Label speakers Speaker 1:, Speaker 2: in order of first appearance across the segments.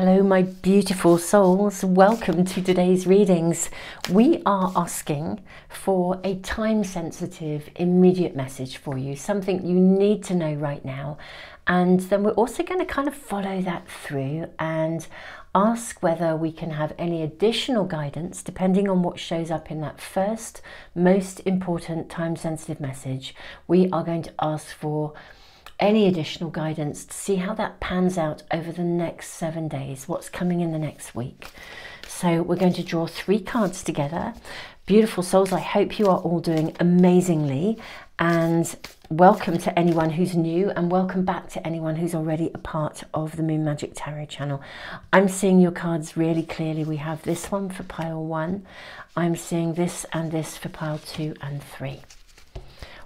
Speaker 1: Hello, my beautiful souls. Welcome to today's readings. We are asking for a time-sensitive, immediate message for you, something you need to know right now. And then we're also going to kind of follow that through and ask whether we can have any additional guidance depending on what shows up in that first, most important time-sensitive message. We are going to ask for any additional guidance to see how that pans out over the next 7 days, what's coming in the next week. So we're going to draw 3 cards together. Beautiful souls, I hope you are all doing amazingly, and welcome to anyone who's new, and welcome back to anyone who's already a part of the Moon Magic Tarot channel. I'm seeing your cards really clearly. We have this one for pile 1. I'm seeing this and this for pile 2 and 3.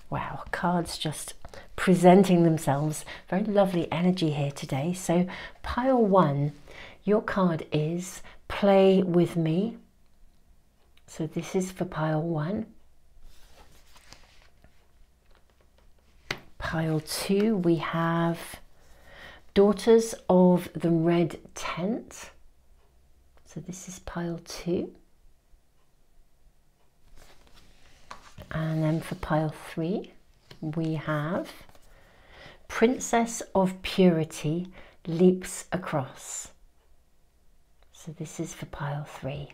Speaker 1: Wow, cards just presenting themselves. Very lovely energy here today. So pile 1, your card is Play With Me. So this is for pile 1. Pile 2, we have Daughters of the Red Tent. So this is pile 2. And then for pile 3, we have Princess of Purity Leaps Across. So this is for pile 3.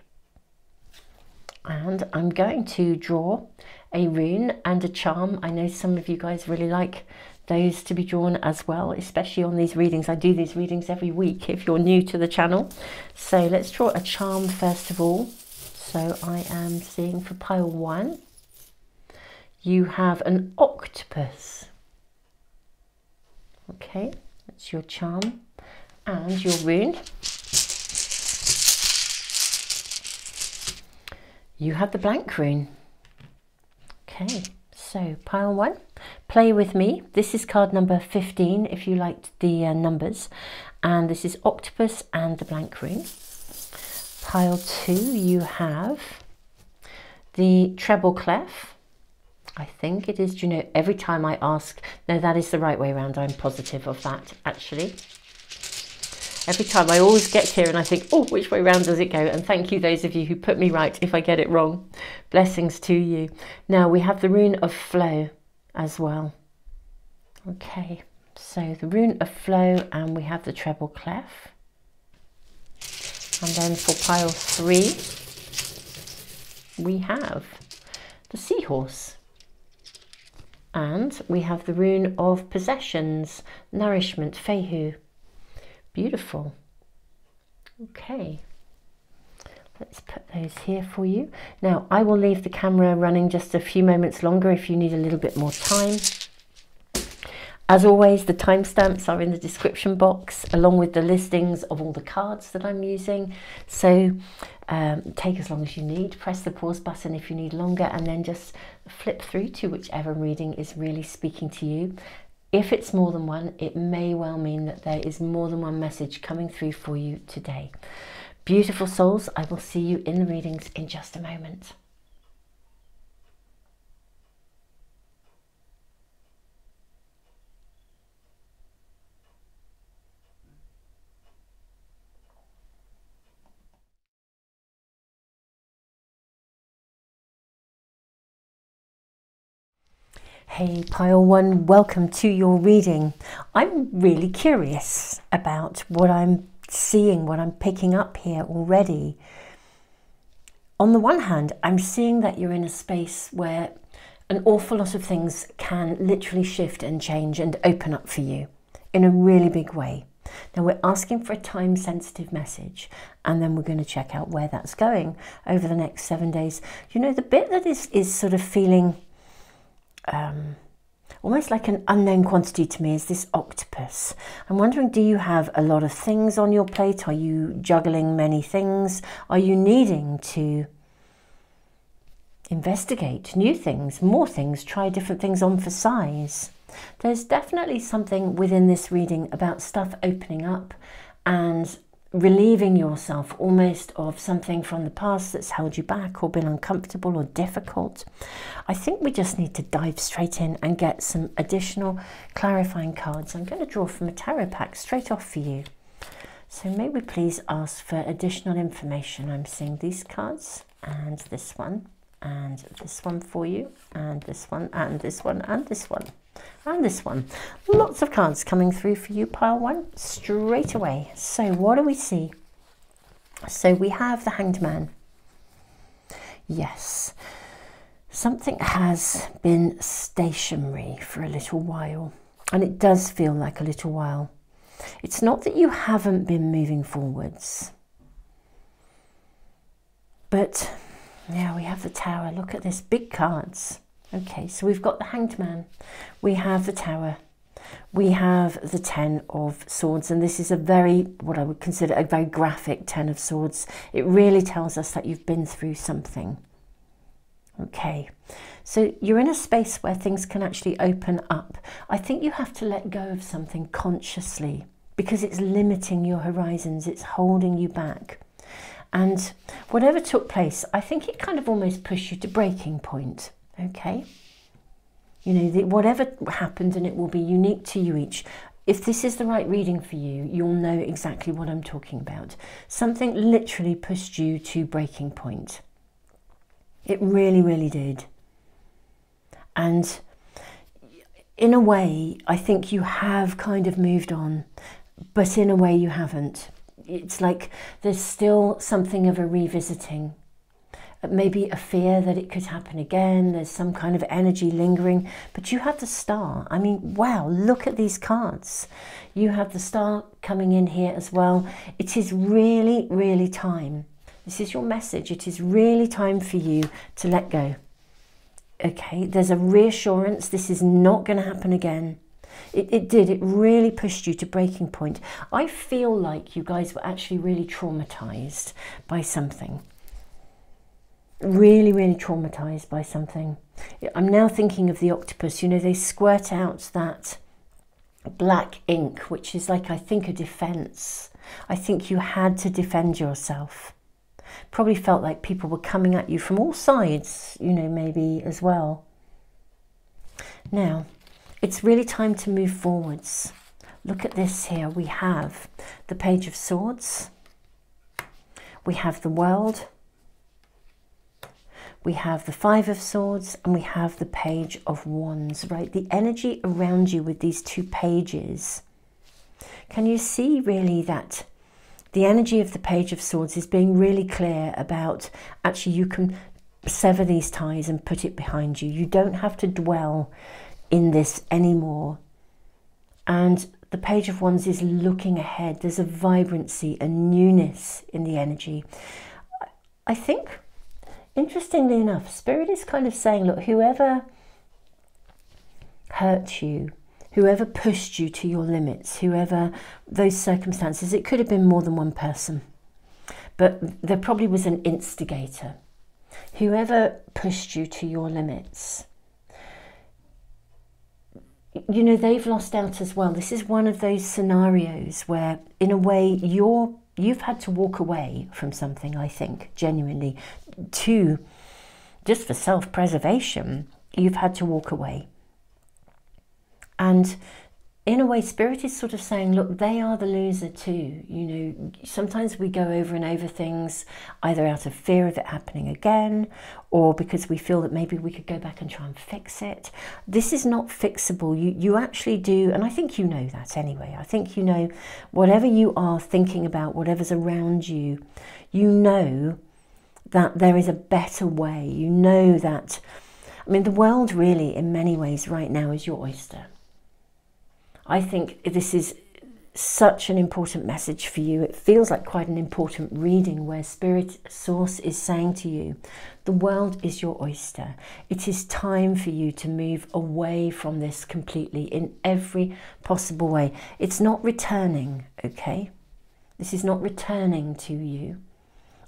Speaker 1: And I'm going to draw a rune and a charm. I know some of you guys really like those to be drawn as well, especially on these readings. I do these readings every week if you're new to the channel. So let's draw a charm first of all. So I am seeing for pile 1, you have an octopus. Okay, that's your charm and your rune. You have the blank rune. Okay, so pile 1, Play With Me. This is card number 15 if you liked the numbers. And this is octopus and the blank rune. Pile 2, you have the treble clef. I think it is. Do you know, every time I ask, no, that is the right way around. I'm positive of that, actually. Every time I always get here and I think, oh, which way round does it go? And thank you, those of you who put me right if I get it wrong. Blessings to you. Now we have the rune of flow as well. Okay, so the rune of flow, and we have the treble clef. And then for pile 3, we have the seahorse. And we have the rune of possessions, nourishment, Fehu. Beautiful. Okay, let's put those here for you. Now I will leave the camera running just a few moments longer if you need a little bit more time. As always, the timestamps are in the description box, along with the listings of all the cards that I'm using. So take as long as you need. Press the pause button if you need longer, and then just flip through to whichever reading is really speaking to you. If it's more than one, it may well mean that there is more than one message coming through for you today. Beautiful souls, I will see you in the readings in just a moment. Hey pile 1, welcome to your reading. I'm really curious about what I'm seeing, what I'm picking up here already. On the one hand, I'm seeing that you're in a space where an awful lot of things can literally shift and change and open up for you in a really big way. Now we're asking for a time-sensitive message, and then we're going to check out where that's going over the next 7 days. You know, the bit that is sort of feeling almost like an unknown quantity to me is this octopus. I'm wondering, do you have a lot of things on your plate? Are you juggling many things? Are you needing to investigate new things, more things, try different things on for size? There's definitely something within this reading about stuff opening up and relieving yourself almost of something from the past that's held you back or been uncomfortable or difficult. I think we just need to dive straight in and get some additional clarifying cards. I'm going to draw from a tarot pack straight off for you. So may we please ask for additional information. I'm seeing these cards and this one for you, and this one, and this one, and this one, and this one. Lots of cards coming through for you, pile one, straight away. So what do we see? So we have the Hanged Man. Yes, something has been stationary for a little while, and it does feel like a little while. It's not that you haven't been moving forwards, but yeah, we have the Tower. Look at this, big cards. Okay, so we've got the Hanged Man, we have the Tower, we have the Ten of Swords, and this is a very, what I would consider a very graphic Ten of Swords. It really tells us that you've been through something. Okay, so you're in a space where things can actually open up. I think you have to let go of something consciously because it's limiting your horizons, it's holding you back. And whatever took place, I think it kind of almost pushed you to breaking point, okay? You know, whatever happened, and it will be unique to you each. If this is the right reading for you, you'll know exactly what I'm talking about. Something literally pushed you to breaking point. It really, really did. And in a way, I think you have kind of moved on, but in a way you haven't. It's like there's still something of a revisiting. Maybe a fear that it could happen again. There's some kind of energy lingering, but you have the Star. I mean, wow, look at these cards. You have the Star coming in here as well. It is really, really time. This is your message. It is really time for you to let go. Okay, there's a reassurance. This is not going to happen again. It did. It really pushed you to breaking point. I feel like you guys were actually really traumatized by something. Really, really traumatized by something. I'm now thinking of the octopus. You know, they squirt out that black ink, which is like, I think, a defense. I think you had to defend yourself. Probably felt like people were coming at you from all sides, you know, maybe as well. Now, it's really time to move forwards. Look at this here. We have the Page of Swords. We have the World. We have the Five of Swords, and we have the Page of Wands, right? The energy around you with these two pages. Can you see really that the energy of the Page of Swords is being really clear about actually you can sever these ties and put it behind you. You don't have to dwell in this anymore. And the Page of Wands is looking ahead. There's a vibrancy, a newness in the energy. I think, interestingly enough, Spirit is kind of saying, look, whoever hurt you, whoever pushed you to your limits, whoever those circumstances, it could have been more than one person, but there probably was an instigator. Whoever pushed you to your limits, you know, they've lost out as well. This is one of those scenarios where, in a way, you've had to walk away from something, I think, genuinely, just for self-preservation, you've had to walk away. And in a way, Spirit is sort of saying, look, they are the loser too. You know, sometimes we go over and over things either out of fear of it happening again, or because we feel that maybe we could go back and try and fix it. This is not fixable. You actually do, and I think you know that anyway. I think you know whatever you are thinking about, whatever's around you, you know that there is a better way. You know that, I mean, the world really in many ways right now is your oyster. I think this is such an important message for you. It feels like quite an important reading where Spirit Source is saying to you, the world is your oyster. It is time for you to move away from this completely in every possible way. It's not returning, okay? This is not returning to you.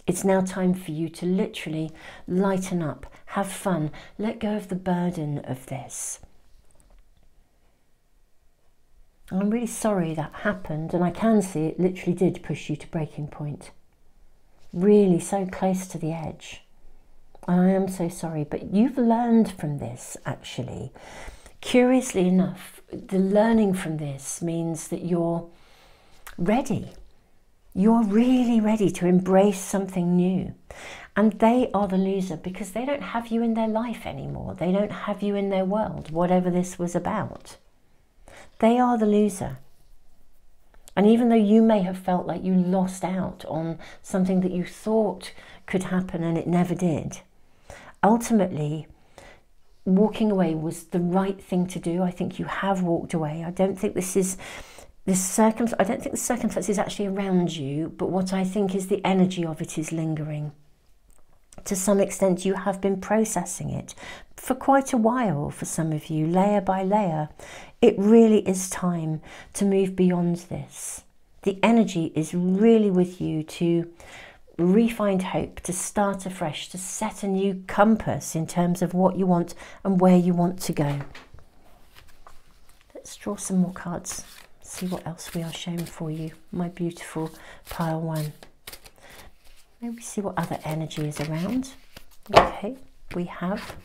Speaker 1: It's now time for you to literally lighten up, have fun, let go of the burden of this. I'm really sorry that happened, and I can see it literally did push you to breaking point. Really so close to the edge. I am so sorry, but you've learned from this, actually. Curiously enough, the learning from this means that you're ready. You're really ready to embrace something new. And they are the loser because they don't have you in their life anymore. They don't have you in their world, whatever this was about. They are the loser. And even though you may have felt like you lost out on something that you thought could happen and it never did, ultimately, walking away was the right thing to do. I think you have walked away. I don't think the circumstance is actually around you, but what I think is the energy of it is lingering. To some extent, you have been processing it for quite a while for some of you, layer by layer. It really is time to move beyond this. The energy is really with you to re-find hope, to start afresh, to set a new compass in terms of what you want and where you want to go. Let's draw some more cards, see what else we are shown for you, my beautiful pile one. Maybe see what other energy is around. Okay, we have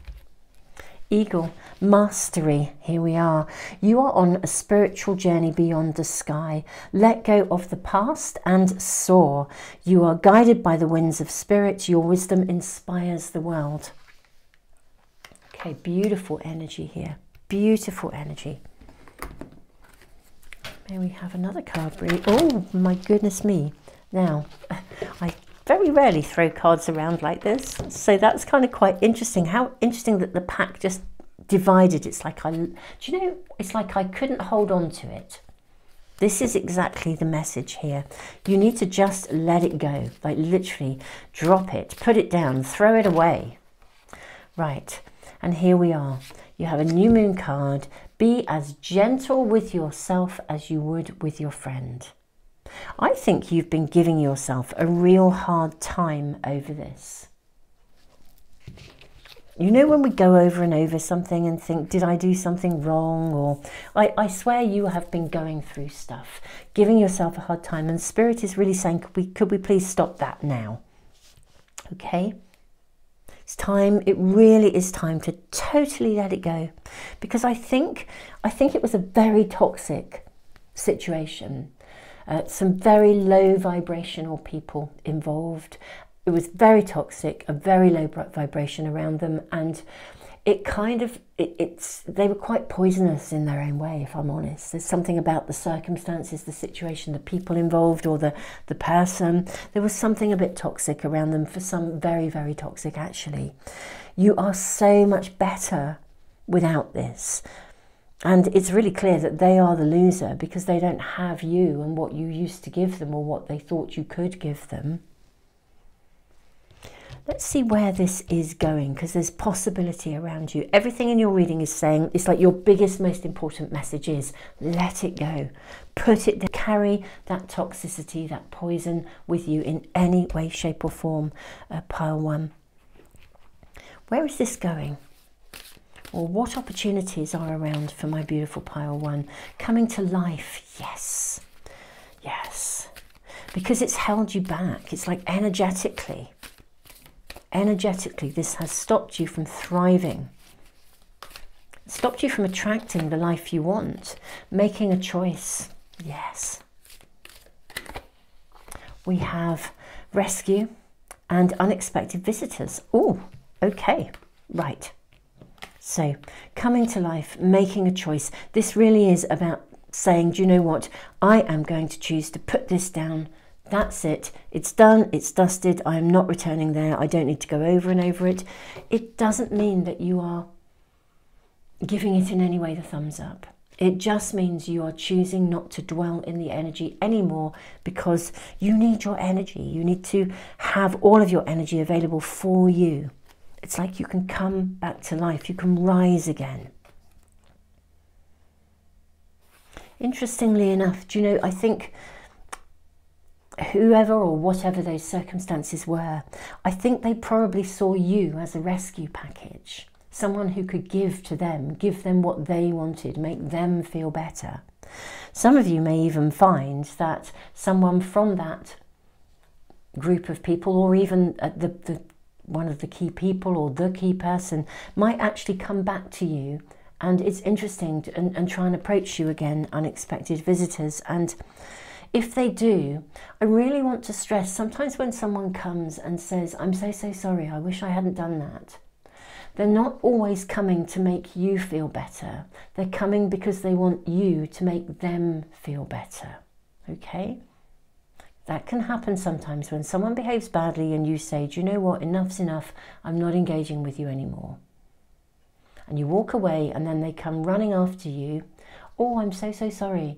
Speaker 1: Eagle, mastery. Here we are. You are on a spiritual journey beyond the sky. Let go of the past and soar. You are guided by the winds of spirit. Your wisdom inspires the world. Okay, beautiful energy here. Beautiful energy. May we have another card, really? Oh, my goodness me. Now, I very rarely throw cards around like this, so that's kind of quite interesting. How interesting that the pack just divided. It's like it's like I couldn't hold on to it. This is exactly the message here. You need to just let it go, like literally drop it, put it down, throw it away. Right, and here we are. You have a new moon card. Be as gentle with yourself as you would with your friend. I think you've been giving yourself a real hard time over this. You know when we go over and over something and think, did I do something wrong? Or I swear you have been going through stuff, giving yourself a hard time, and Spirit is really saying, could we please stop that now? Okay? It's time, it really is time to totally let it go. Because I think it was a very toxic situation. Some very low vibrational people involved. It was very toxic, a very low vibration around them, and it kind of, they were quite poisonous in their own way, if I'm honest. There's something about the circumstances, the situation, the people involved, or the person. There was something a bit toxic around them, for some very, very toxic actually. You are so much better without this. And it's really clear that they are the loser because they don't have you and what you used to give them or what they thought you could give them. Let's see where this is going, because there's possibility around you. Everything in your reading is saying, it's like your biggest, most important message is, let it go. Put it, carry that toxicity, that poison with you in any way, shape or form, pile one. Where is this going? Or what opportunities are around for my beautiful pile one? Coming to life, yes, yes. Because it's held you back. It's like energetically, this has stopped you from thriving. Stopped you from attracting the life you want, making a choice, yes. We have rescue and unexpected visitors. Oh, okay, right. So, coming to life, making a choice. This really is about saying, do you know what? I am going to choose to put this down. That's it. It's done. It's dusted. I am not returning there. I don't need to go over and over it. It doesn't mean that you are giving it in any way the thumbs up. It just means you are choosing not to dwell in the energy anymore, because you need your energy. You need to have all of your energy available for you. It's like you can come back to life. You can rise again. Interestingly enough, do you know, I think whoever or whatever those circumstances were, I think they probably saw you as a rescue package. Someone who could give to them, give them what they wanted, make them feel better. Some of you may even find that someone from that group of people, or even one of the key people or the key person, might actually come back to you, and it's interesting and try and approach you again, unexpected visitors. And if they do, I really want to stress, sometimes when someone comes and says, I'm so sorry, I wish I hadn't done that, they're not always coming to make you feel better. They're coming because they want you to make them feel better, okay? That can happen sometimes when someone behaves badly and you say, do you know what, enough's enough, I'm not engaging with you anymore. And you walk away and then they come running after you, oh, I'm so sorry.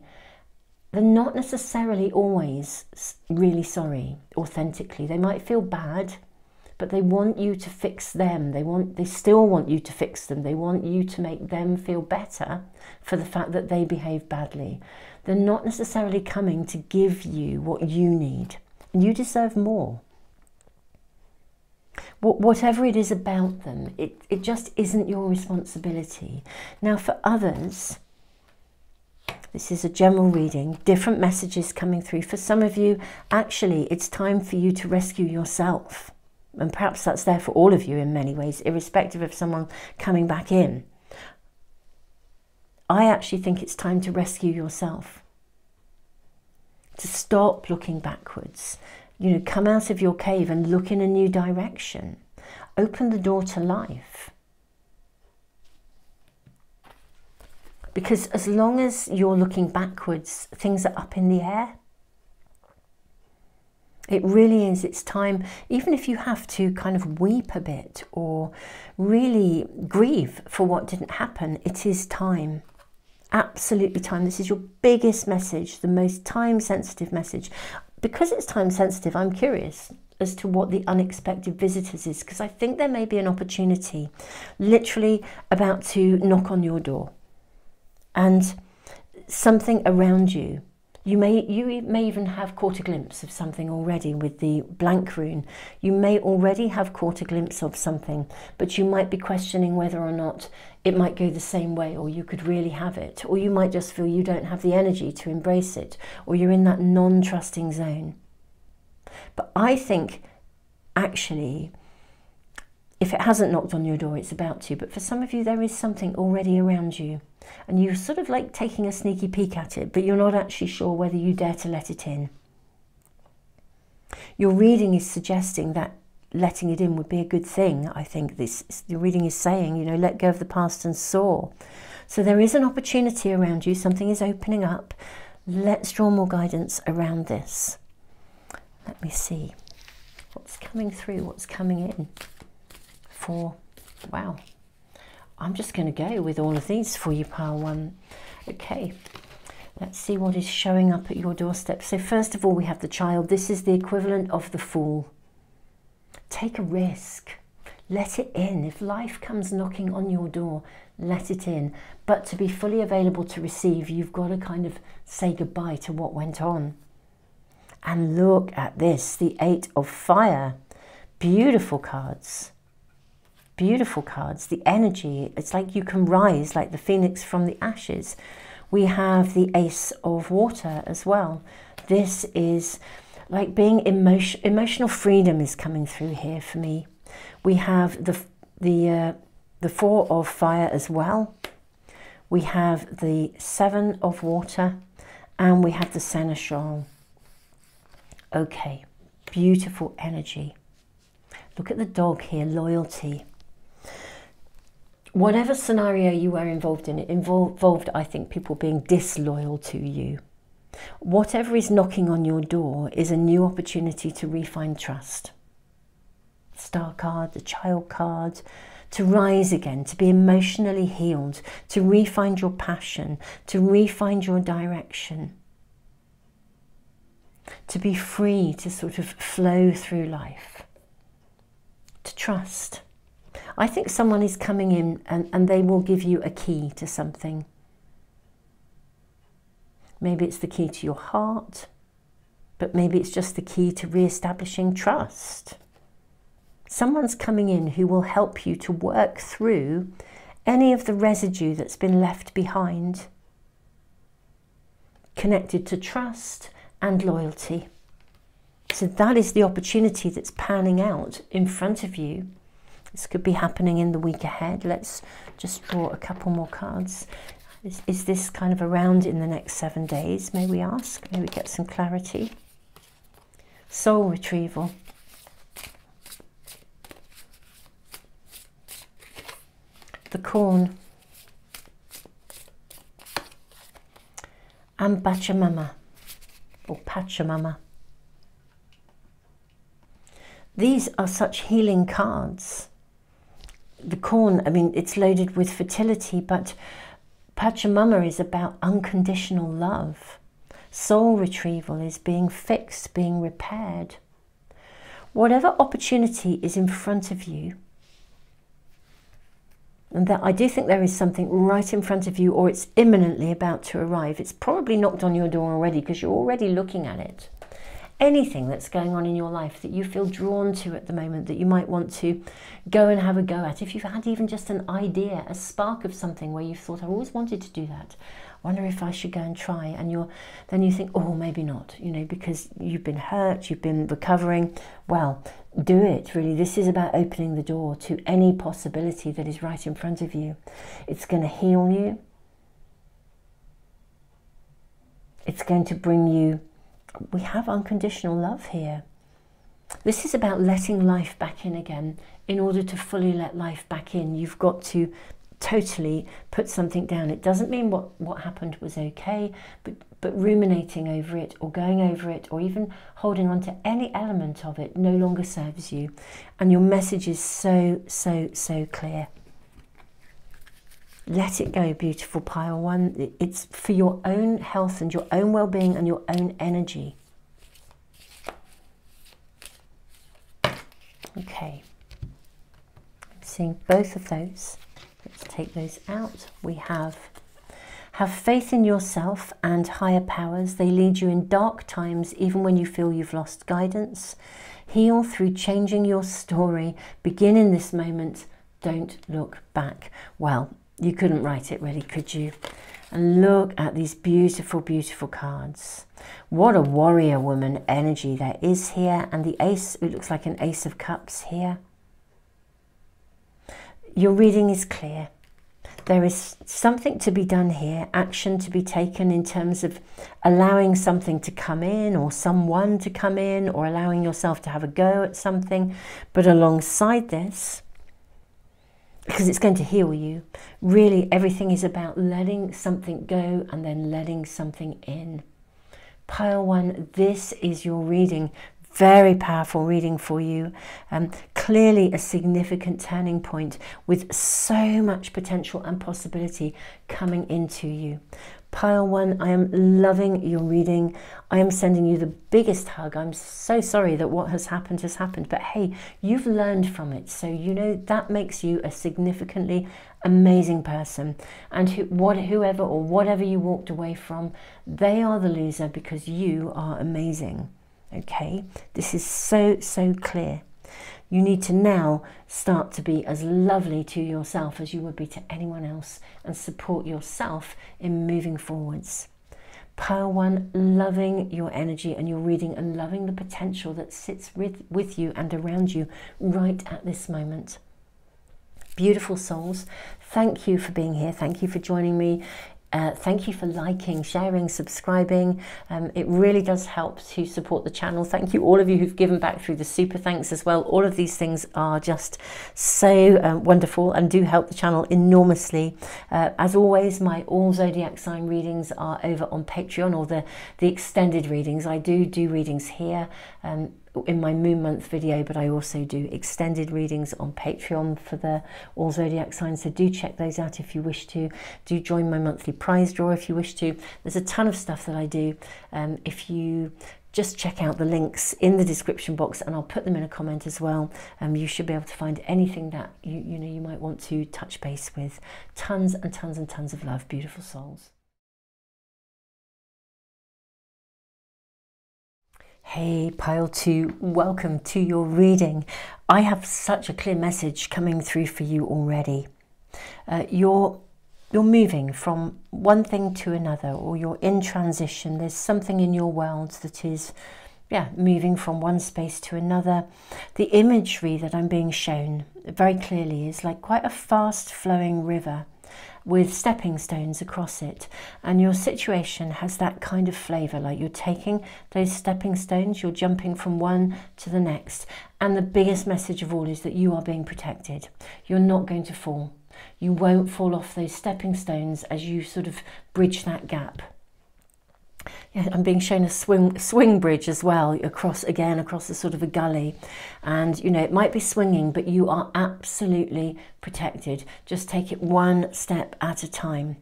Speaker 1: They're not necessarily always really sorry, authentically. They might feel bad, but they want you to fix them. They still want you to fix them. They want you to make them feel better for the fact that they behave badly. They're not necessarily coming to give you what you need. And you deserve more. Whatever it is about them, it just isn't your responsibility. Now for others, this is a general reading, different messages coming through. For some of you, actually, it's time for you to rescue yourself. And perhaps that's there for all of you in many ways, irrespective of someone coming back in. I actually think it's time to rescue yourself. To stop looking backwards. You know, come out of your cave and look in a new direction. Open the door to life. Because as long as you're looking backwards, things are up in the air. It really is, it's time, even if you have to kind of weep a bit or really grieve for what didn't happen, it is time. Absolutely time. This is your biggest message, the most time-sensitive message. Because it's time-sensitive, I'm curious as to what the unexpected visitors is, because I think there may be an opportunity literally about to knock on your door. And something around you, you may even have caught a glimpse of something already with the blank rune. You may already have caught a glimpse of something, but you might be questioning whether or not it might go the same way, or you could really have it, or you might just feel you don't have the energy to embrace it, or you're in that non-trusting zone. But I think, actually, if it hasn't knocked on your door, it's about to. But for some of you, there is something already around you. And you're sort of like taking a sneaky peek at it, but you're not actually sure whether you dare to let it in. Your reading is suggesting that letting it in would be a good thing. I think the reading is saying, you know, let go of the past and soar. So there is an opportunity around you. Something is opening up. Let's draw more guidance around this. Let me see what's coming through, what's coming in for, wow. I'm just going to go with all of these for you, pile one. Okay, let's see what is showing up at your doorstep. So first of all, we have the Child. This is the equivalent of the Fool. Take a risk. Let it in. If life comes knocking on your door, let it in. But to be fully available to receive, you've got to kind of say goodbye to what went on. And look at this, the 8 of Fire. Beautiful cards. Beautiful cards. The energy, it's like you can rise like the phoenix from the ashes. We have the Ace of Water as well. This is like being emotional freedom is coming through here for me. We have the 4 of Fire as well. We have the 7 of Water, and we have the Seneschal. Okay, beautiful energy. Look at the dog here, loyalty. Whatever scenario you were involved in, it involved, I think, people being disloyal to you. Whatever is knocking on your door is a new opportunity to re-find trust. Star card, the Child card, to rise again, to be emotionally healed, to re-find your passion, to re-find your direction, to be free to sort of flow through life, to trust. I think someone is coming in and they will give you a key to something. Maybe it's the key to your heart, but maybe it's just the key to re-establishing trust. Someone's coming in who will help you to work through any of the residue that's been left behind, connected to trust and loyalty. So that is the opportunity that's panning out in front of you. This could be happening in the week ahead. Let's just draw a couple more cards. Is this kind of around in the next 7 days, may we ask? May we get some clarity? Soul retrieval. The corn. And Pachamama, or Pachamama. These are such healing cards. The corn, I mean, it's loaded with fertility, but Pachamama is about unconditional love. Soul retrieval is being fixed, being repaired. Whatever opportunity is in front of you, and that I do think there is something right in front of you, or it's imminently about to arrive. It's probably knocked on your door already because you're already looking at it. Anything that's going on in your life that you feel drawn to at the moment, that you might want to go and have a go at. If you've had even just an idea, a spark of something where you've thought, I've always wanted to do that. I wonder if I should go and try. And then you think, oh, maybe not, you know, because you've been hurt, you've been recovering. Well, do it, really. This is about opening the door to any possibility that is right in front of you. It's going to heal you. It's going to bring you, we have unconditional love here. This is about letting life back in again. In order to fully let life back in, you've got to totally put something down. It doesn't mean what happened was okay, but ruminating over it, or going over it, or even holding on to any element of it no longer serves you. And your message is so, so, so clear. Let it go, beautiful pile one. It's for your own health and your own well-being and your own energy. Okay. I'm seeing both of those. Let's take those out. We have faith in yourself and higher powers. They lead you in dark times, even when you feel you've lost guidance. Heal through changing your story. Begin in this moment. Don't look back. Well, you couldn't write it really, could you? And look at these beautiful, beautiful cards. What a warrior woman energy there is here. And the ace, it looks like an ace of cups here. Your reading is clear. There is something to be done here, action to be taken in terms of allowing something to come in, or someone to come in, or allowing yourself to have a go at something. But alongside this, because it's going to heal you, really everything is about letting something go and then letting something in. Pile one, this is your reading. Very powerful reading for you. Clearly a significant turning point with so much potential and possibility coming into you. Pile one, I am loving your reading. I am sending you the biggest hug. I'm so sorry that what has happened, but hey, you've learned from it. So, you know, that makes you a significantly amazing person. And whoever or whatever you walked away from, they are the loser because you are amazing. Okay, this is so, so clear. You need to now start to be as lovely to yourself as you would be to anyone else, and support yourself in moving forwards. Pile one, loving your energy and your reading, and loving the potential that sits with you and around you right at this moment. Beautiful souls, thank you for being here. Thank you for joining me. Thank you for liking, sharing, subscribing. It really does help to support the channel. Thank you all of you who've given back through the super thanks as well. All of these things are just so wonderful and do help the channel enormously. As always, my all zodiac sign readings are over on Patreon, or the extended readings. I do readings here in my moon month video, but I also do extended readings on Patreon for the all zodiac signs, so do check those out if you wish to. Do join my monthly prize draw if you wish to. There's a ton of stuff that I do. If you just check out the links in the description box, and I'll put them in a comment as well. You should be able to find anything that you might want to touch base with. Tons and tons and tons of love, beautiful souls. Hey, pile two, welcome to your reading. I have such a clear message coming through for you already. You're moving from one thing to another, or you're in transition. There's something in your world that is, moving from one space to another. The imagery that I'm being shown very clearly is like quite a fast flowing river. with stepping stones across it, and your situation has that kind of flavour, like you're taking those stepping stones, you're jumping from one to the next, and the biggest message of all is that you are being protected. You're not going to fall. You won't fall off those stepping stones as you sort of bridge that gap. Yeah, I'm being shown a swing bridge as well, across a sort of a gully, and you know, it might be swinging, but you are absolutely protected. Just take it one step at a time.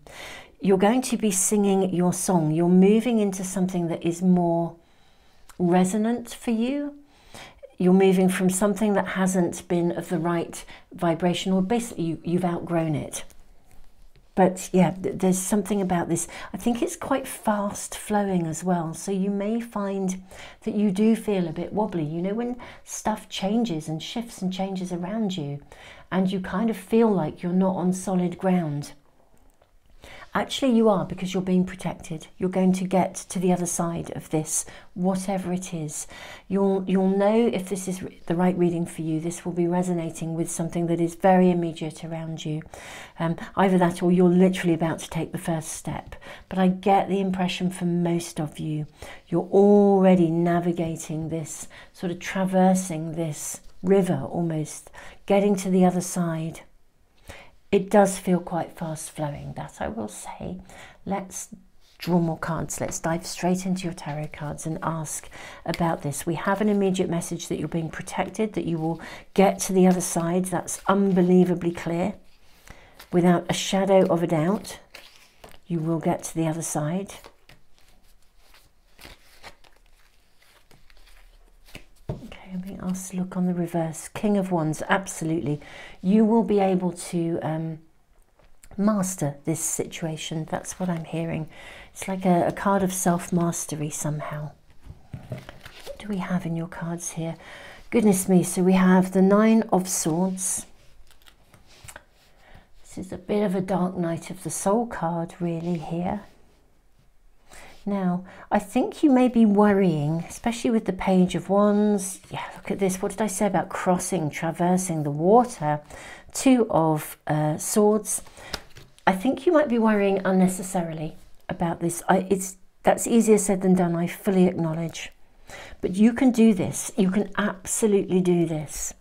Speaker 1: You're going to be singing your song. You're moving into something that is more resonant for you. You're moving from something that hasn't been of the right vibration, or basically you've outgrown it. But yeah, there's something about this. I think it's quite fast flowing as well. So you may find that you do feel a bit wobbly. You know, when stuff changes and shifts and changes around you, and you kind of feel like you're not on solid ground. Actually, you are, because you're being protected. You're going to get to the other side of this, whatever it is. You'll know if this is the right reading for you. This will be resonating with something that is very immediate around you. Either that, or you're literally about to take the first step. But I get the impression for most of you, you're already navigating this, sort of traversing this river almost, getting to the other side. It does feel quite fast flowing, that I will say. Let's draw more cards. Let's dive straight into your tarot cards and ask about this. We have an immediate message that you're being protected, that you will get to the other side. That's unbelievably clear. Without a shadow of a doubt, you will get to the other side. I'm being asked to look on the reverse. King of Wands, absolutely. You will be able to master this situation. That's what I'm hearing. It's like a card of self-mastery somehow. What do we have in your cards here? Goodness me, so we have the Nine of Swords. This is a bit of a dark night of the soul card really here. Now, I think you may be worrying, especially with the Page of Wands. Yeah, look at this. What did I say about crossing, traversing the water? Two of Swords. I think you might be worrying unnecessarily about this. That's easier said than done, I fully acknowledge. But you can do this. You can absolutely do this.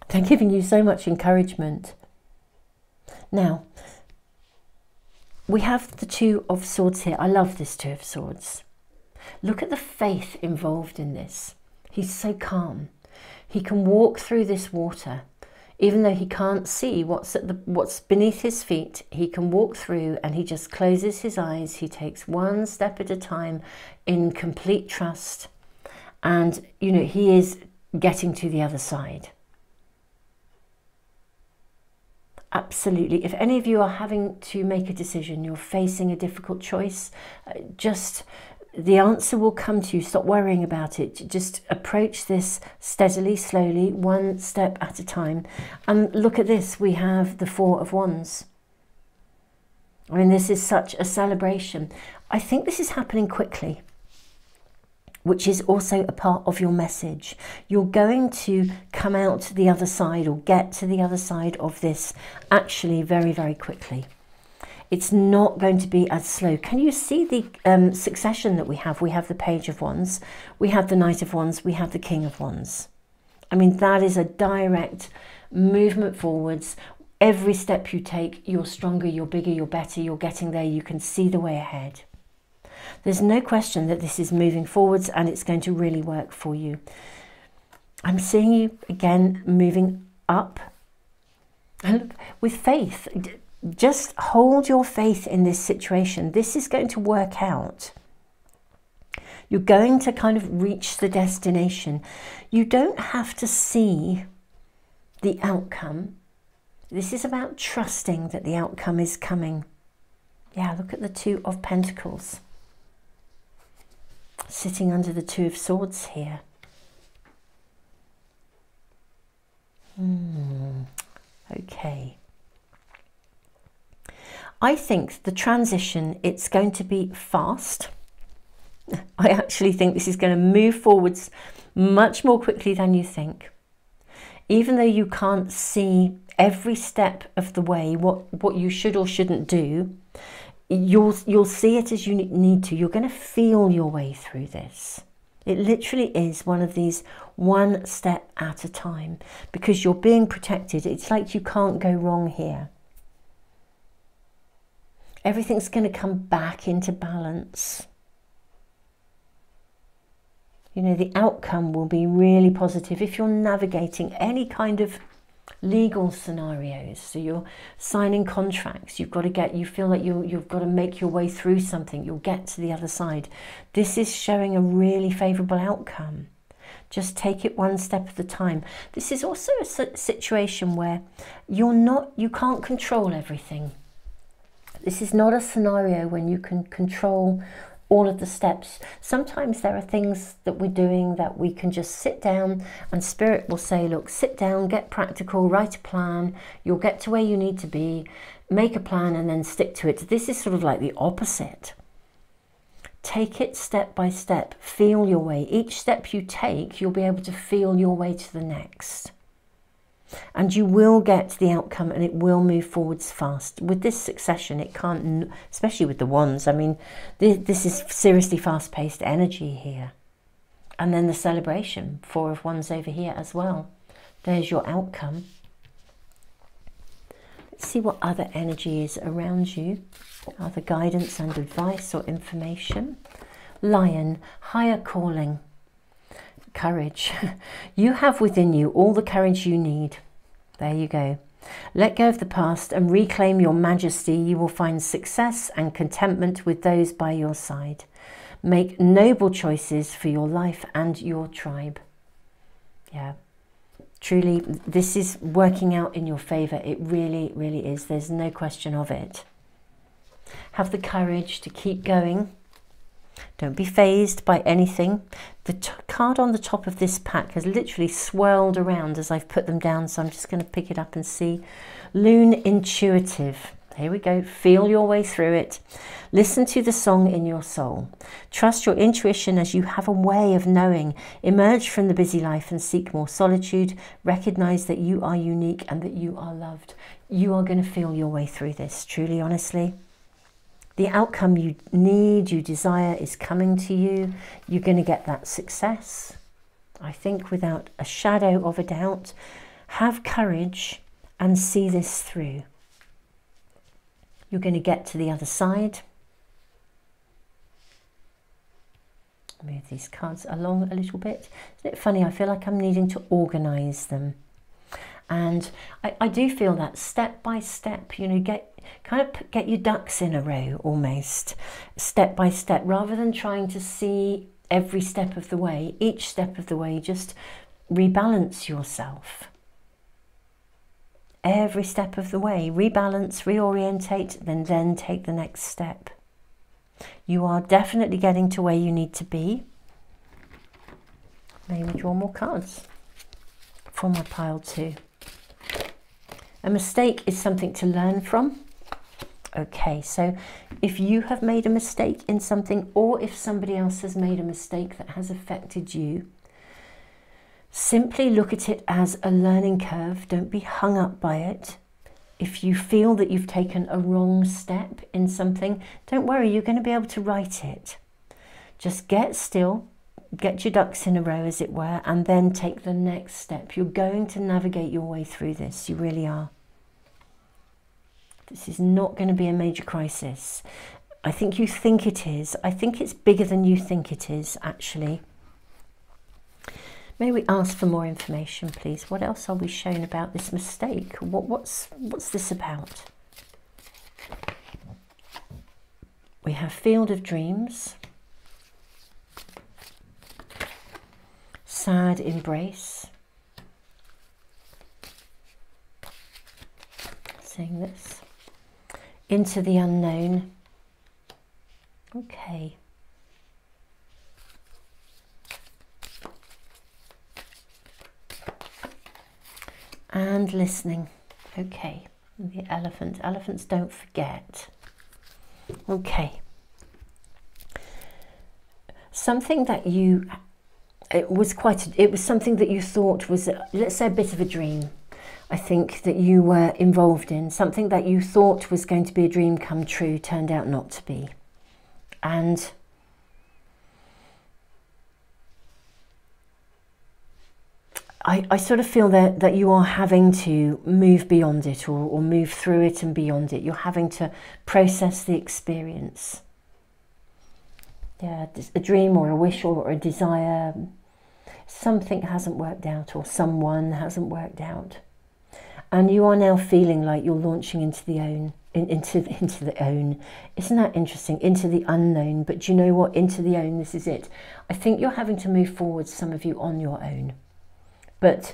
Speaker 1: They're giving you so much encouragement. Now, we have the Two of Swords here. I love this Two of Swords. Look at the faith involved in this. He's so calm. He can walk through this water, even though he can't see what's beneath his feet. He can walk through, and he just closes his eyes. He takes one step at a time in complete trust. And, you know, he is getting to the other side. Absolutely. If any of you are having to make a decision, you're facing a difficult choice, just the answer will come to you. Stop worrying about it. Just approach this steadily, slowly, one step at a time. And look at this. We have the Four of Wands. I mean, this is such a celebration. I think this is happening quickly, which is also a part of your message. You're going to come out to the other side, or get to the other side of this actually very, very quickly. It's not going to be as slow. Can you see the succession that we have? We have the Page of Wands, we have the Knight of Wands, we have the King of Wands. I mean, that is a direct movement forwards. Every step you take, you're stronger, you're bigger, you're better, you're getting there. You can see the way ahead. There's no question that this is moving forwards, and it's going to really work for you. I'm seeing you again moving up, and with faith. Just hold your faith in this situation. This is going to work out. You're going to kind of reach the destination. You don't have to see the outcome. This is about trusting that the outcome is coming. Yeah, look at the Two of Pentacles sitting under the Two of Swords here. Okay. I think the transition, it's going to be fast. I actually think this is going to move forwards much more quickly than you think. even though you can't see every step of the way what you should or shouldn't do, you'll see it as you need to. You're going to feel your way through this. It literally is one of these one step at a time, because you're being protected. It's like you can't go wrong here. Everything's going to come back into balance. You know, the outcome will be really positive if you're navigating any kind of legal scenarios. So you're signing contracts, you feel like you've got to make your way through something, you'll get to the other side. This is showing a really favorable outcome. Just take it one step at a time. This is also a situation where you can't control everything. This is not a scenario when you can control all of the steps. Sometimes there are things that we're doing that we can just sit down, and Spirit will say, look, sit down, get practical, write a plan, you'll get to where you need to be, make a plan and then stick to it. This is sort of like the opposite. Take it step by step, feel your way. Each step you take, you'll be able to feel your way to the next. And you will get the outcome, and it will move forwards fast. With this succession, it can't, especially with the wands. I mean, this is seriously fast-paced energy here. And then the celebration, 4 of Wands over here as well. There's your outcome. Let's see what other energy is around you. Other guidance and advice or information. Lion, higher calling. Courage. You have within you all the courage you need. There you go. Let go of the past and reclaim your majesty. You will find success and contentment with those by your side. Make noble choices for your life and your tribe. Yeah, truly, this is working out in your favor. It really, really is. There's no question of it. Have the courage to keep going. Don't be fazed by anything. The card on the top of this pack has literally swirled around as I've put them down, so I'm just going to pick it up and see. Loon intuitive. Here we go. Feel your way through it. Listen to the song in your soul. Trust your intuition as you have a way of knowing. Emerge from the busy life and seek more solitude. Recognize that you are unique and that you are loved. You are going to feel your way through this, truly, honestly. The outcome you need, you desire, is coming to you. You're going to get that success, I think, without a shadow of a doubt. Have courage and see this through. You're going to get to the other side. Move these cards along a little bit. Isn't it funny? I feel like I'm needing to organise them. And I do feel that step by step, you know, get your ducks in a row almost, step by step, rather than trying to see every step of the way. Each step of the way, just rebalance yourself. Every step of the way, rebalance, reorientate, then take the next step. You are definitely getting to where you need to be. Maybe draw more cards from my pile too. A mistake is something to learn from. Okay, so if you have made a mistake in something, or if somebody else has made a mistake that has affected you, simply look at it as a learning curve. Don't be hung up by it. If you feel that you've taken a wrong step in something, don't worry, you're going to be able to right it. Just get still, get your ducks in a row, as it were, and then take the next step. You're going to navigate your way through this. You really are. This is not going to be a major crisis. I think you think it is. I think it's bigger than you think it is, actually. May we ask for more information, please? What else are we shown about this mistake? What's this about? We have Field of Dreams. Sad Embrace. Seeing this. Into the Unknown. Okay. And Listening. Okay. The Elephant. Elephants don't forget. Okay. Something that you it was it was something that you thought was, let's say, a bit of a dream. I think that you were involved in something that you thought was going to be a dream come true, turned out not to be. And I sort of feel that you are having to move beyond it, or move through it and beyond it. You're having to process the experience. Yeah, a dream or a wish or a desire. Something hasn't worked out, or someone hasn't worked out. And you are now feeling like you're launching into the into the own. Isn't that interesting? Into the unknown. But do you know what? Into the own, this is it. I think you're having to move forward, some of you, on your own. But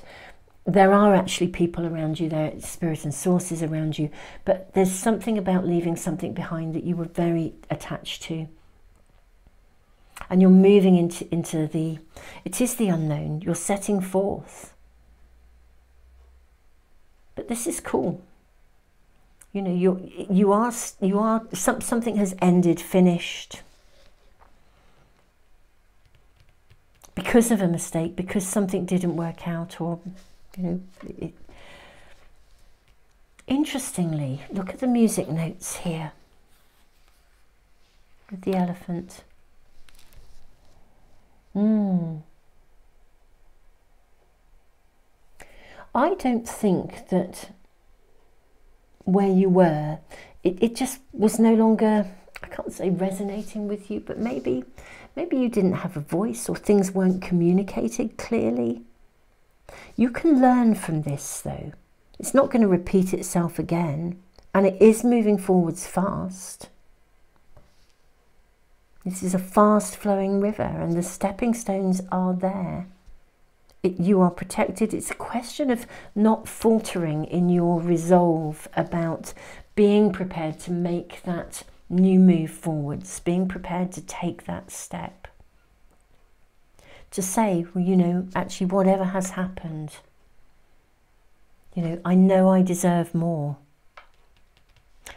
Speaker 1: there are actually people around you, there are spirits and sources around you. But there's something about leaving something behind that you were very attached to. And you're moving into the, it is the unknown. You're setting forth. But this is cool. You know, something has ended, finished. Because of a mistake, because something didn't work out, or, you know. Interestingly, look at the music notes here. With the elephant. I don't think that where you were, it just was no longer, I can't say resonating with you, but maybe you didn't have a voice, or things weren't communicated clearly. You can learn from this though. It's not going to repeat itself again, and it is moving forwards fast. This is a fast flowing river, and the stepping stones are there. You are protected. It's a question of not faltering in your resolve about being prepared to make that new move forwards, being prepared to take that step. To say, well, you know, actually whatever has happened, you know I deserve more.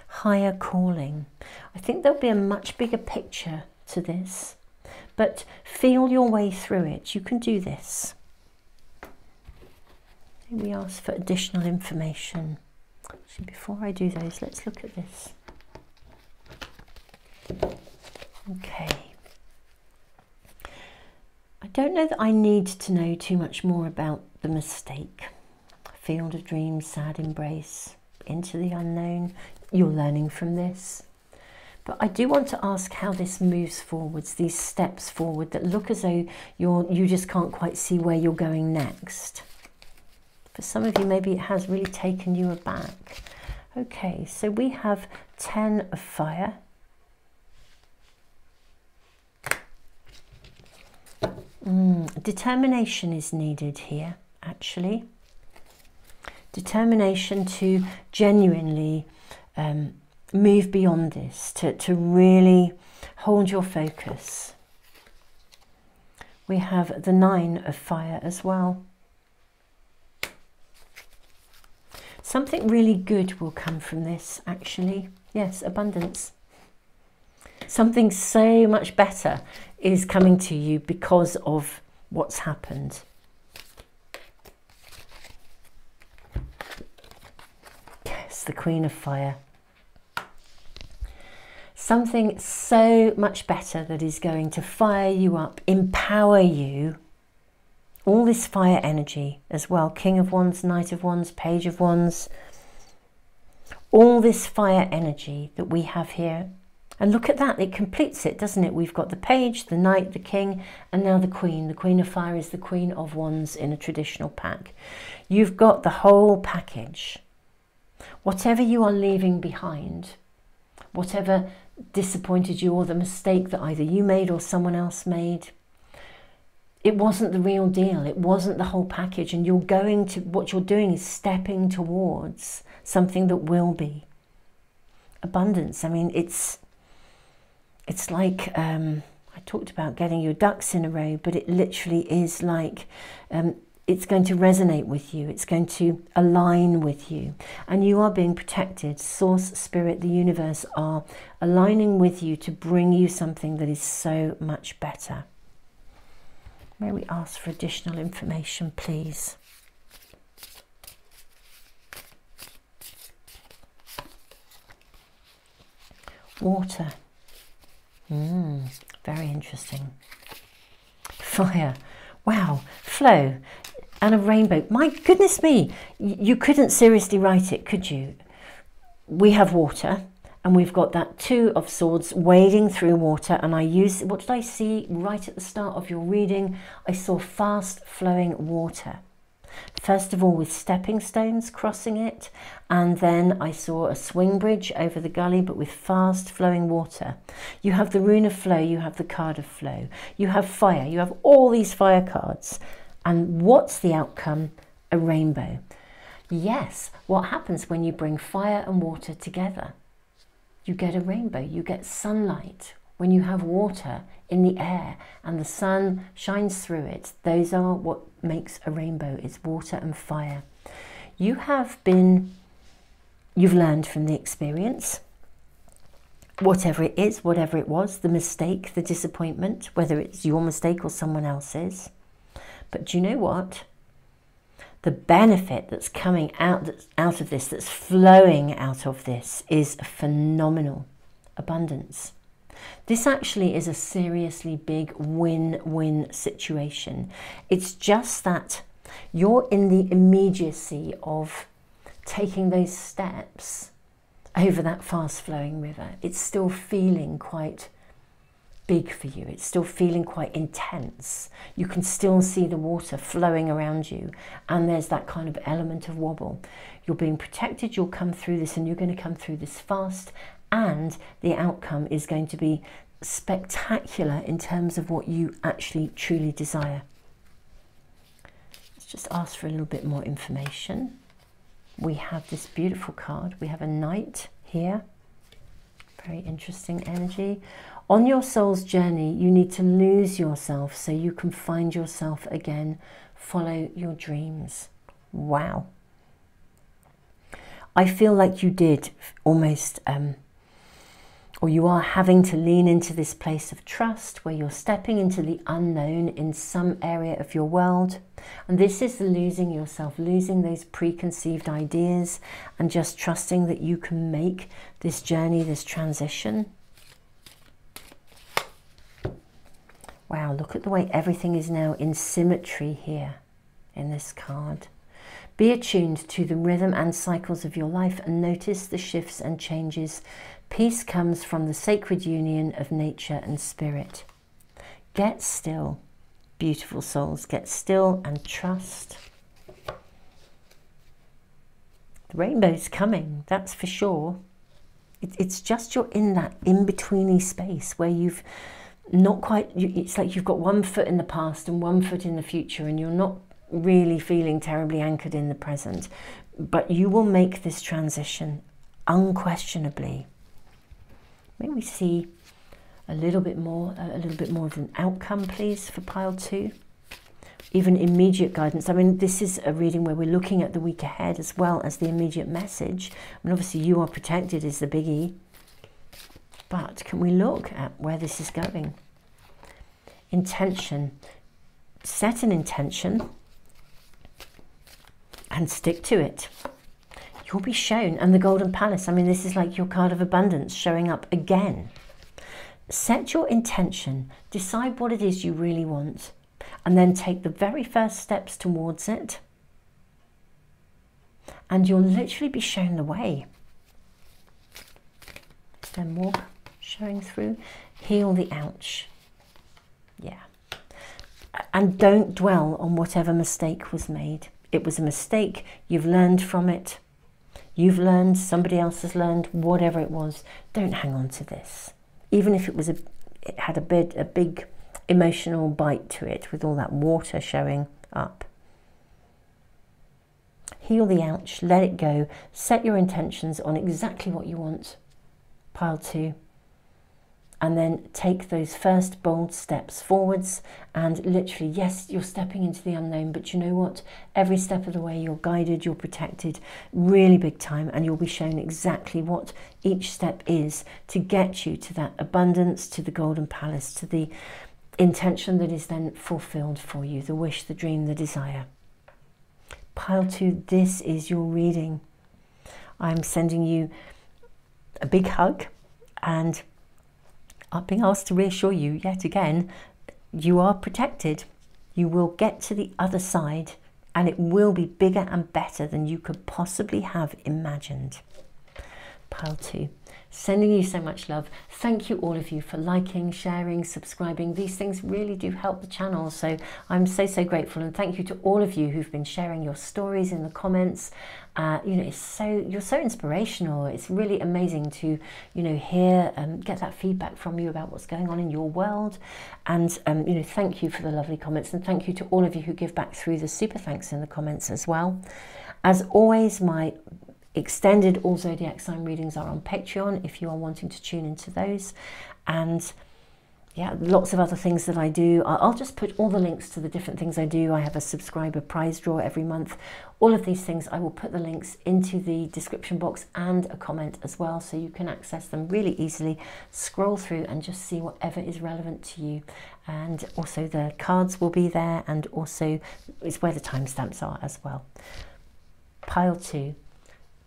Speaker 1: Higher calling. I think there'll be a much bigger picture to this, but feel your way through it. You can do this. We ask for additional information. Actually, before I do those, let's look at this. Okay. I don't know that I need to know too much more about the mistake. Field of dreams, sad embrace, into the unknown. You're learning from this. But I do want to ask how this moves forwards, these steps forward that look as though you just can't quite see where you're going next. For some of you, maybe it has really taken you aback. Okay, so we have 10 of fire. Determination is needed here, actually. Determination to genuinely move beyond this, to really hold your focus. We have the 9 of fire as well. Something really good will come from this, actually. Yes, abundance. Something so much better is coming to you because of what's happened. Yes, the Queen of Fire. Something so much better that is going to fire you up, empower you. All this fire energy as well. King of Wands, Knight of Wands, Page of Wands. All this fire energy that we have here. And look at that, it completes it, doesn't it? We've got the Page, the Knight, the King, and now the Queen. The Queen of Fire is the Queen of Wands in a traditional pack. You've got the whole package. Whatever you are leaving behind, whatever disappointed you, or the mistake that either you made or someone else made, it wasn't the real deal. It wasn't the whole package. And you're going to, what you're doing is stepping towards something that will be abundance. I mean, it's like, I talked about getting your ducks in a row, but it literally is like, it's going to resonate with you. It's going to align with you. And you are being protected. Source, Spirit, the universe are aligning with you to bring you something that is so much better. May we ask for additional information, please? Water. Very interesting. Fire. Wow. Flow. And a rainbow. My goodness me. You couldn't seriously write it, could you? We have water. And we've got that Two of Swords wading through water. And I use, what did I see right at the start of your reading? I saw fast flowing water. First of all with stepping stones crossing it. And then I saw a swing bridge over the gully, but with fast flowing water. You have the Rune of Flow, you have the card of Flow. You have fire, you have all these fire cards. And what's the outcome? A rainbow. Yes, what happens when you bring fire and water together? You get a rainbow, you get sunlight. When you have water in the air and the sun shines through it, those are what makes a rainbow. It's water and fire. You've learned from the experience, whatever it is, whatever it was, the mistake, the disappointment, whether it's your mistake or someone else's. But do you know what? The benefit that's coming out of this, that's flowing out of this, is phenomenal. Abundance. This actually is a seriously big win-win situation. It's just that you're in the immediacy of taking those steps over that fast-flowing river. It's still feeling quite big for you. It's still feeling quite intense. You can still see the water flowing around you, and there's that kind of element of wobble. You're being protected, you'll come through this, and you're going to come through this fast, and the outcome is going to be spectacular in terms of what you actually truly desire. Let's just ask for a little bit more information. We have this beautiful card. We have a Knight here. Very interesting energy. On your soul's journey, you need to lose yourself so you can find yourself again. Follow your dreams. Wow. I feel like you did almost, or you are having to lean into this place of trust where you're stepping into the unknown in some area of your world. And this is losing yourself, losing those preconceived ideas and just trusting that you can make this journey, this transition. Wow, look at the way everything is now in symmetry here in this card. Be attuned to the rhythm and cycles of your life and notice the shifts and changes. Peace comes from the sacred union of nature and spirit. Get still, beautiful souls. Get still and trust. The rainbow's coming, that's for sure. It's just you're in that in-betweeny space where you've not quite, it's like you've got one foot in the past and one foot in the future, and you're not really feeling terribly anchored in the present, but you will make this transition unquestionably. May we see a little bit more of an outcome, please, for pile 2. Even immediate guidance. I mean, this is a reading where we're looking at the week ahead as well as the immediate message. I mean, obviously you are protected is the biggie. But can we look at where this is going? Intention. Set an intention and stick to it. You'll be shown. And the Golden Palace. I mean, this is like your card of abundance showing up again. Set your intention. Decide what it is you really want. And then take the very first steps towards it. And you'll literally be shown the way. Then more showing through. Heal the ouch. Yeah. And don't dwell on whatever mistake was made. It was a mistake. You've learned from it. You've learned. Somebody else has learned. Whatever it was. Don't hang on to this. Even if it had a big emotional bite to it with all that water showing up. Heal the ouch. Let it go. Set your intentions on exactly what you want. Pile 2, and then take those first bold steps forwards, and literally, yes, you're stepping into the unknown, but you know what? Every step of the way you're guided, you're protected, really big time, and you'll be shown exactly what each step is to get you to that abundance, to the Golden Palace, to the intention that is then fulfilled for you, the wish, the dream, the desire. Pile 2, this is your reading. I'm sending you a big hug, and I'm being asked to reassure you yet again, you are protected. You will get to the other side, and it will be bigger and better than you could possibly have imagined. Pile 2. Sending you so much love. Thank you all of you for liking, sharing, subscribing. These things really do help the channel, so I'm so grateful, and thank you to all of you who've been sharing your stories in the comments. You know, you're so inspirational. It's really amazing to, you know, hear and get that feedback from you about what's going on in your world. And you know, thank you for the lovely comments, and thank you to all of you who give back through the super thanks in the comments as well. As always, my extended all zodiac sign readings are on Patreon if you are wanting to tune into those. And yeah, lots of other things that I do. I'll just put all the links to the different things I do. I have a subscriber prize draw every month. All of these things, I will put the links into the description box and a comment as well, so you can access them really easily. Scroll through and just see whatever is relevant to you. And also the cards will be there, and also it's where the timestamps are as well. Pile 2.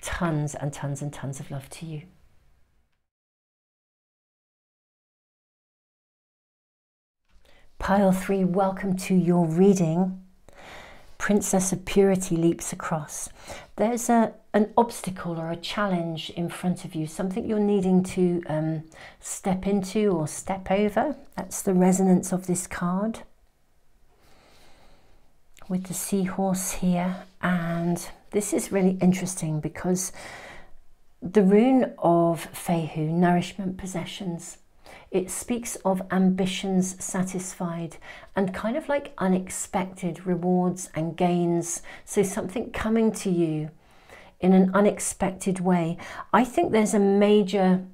Speaker 1: Tons and tons and tons of love to you. Pile 3, welcome to your reading. Princess of Purity leaps across. There's an obstacle or a challenge in front of you, something you're needing to step into or step over. That's the resonance of this card, with the seahorse here. And this is really interesting because the rune of Fehu, nourishment, possessions, it speaks of ambitions satisfied and kind of like unexpected rewards and gains. So something coming to you in an unexpected way. I think there's a major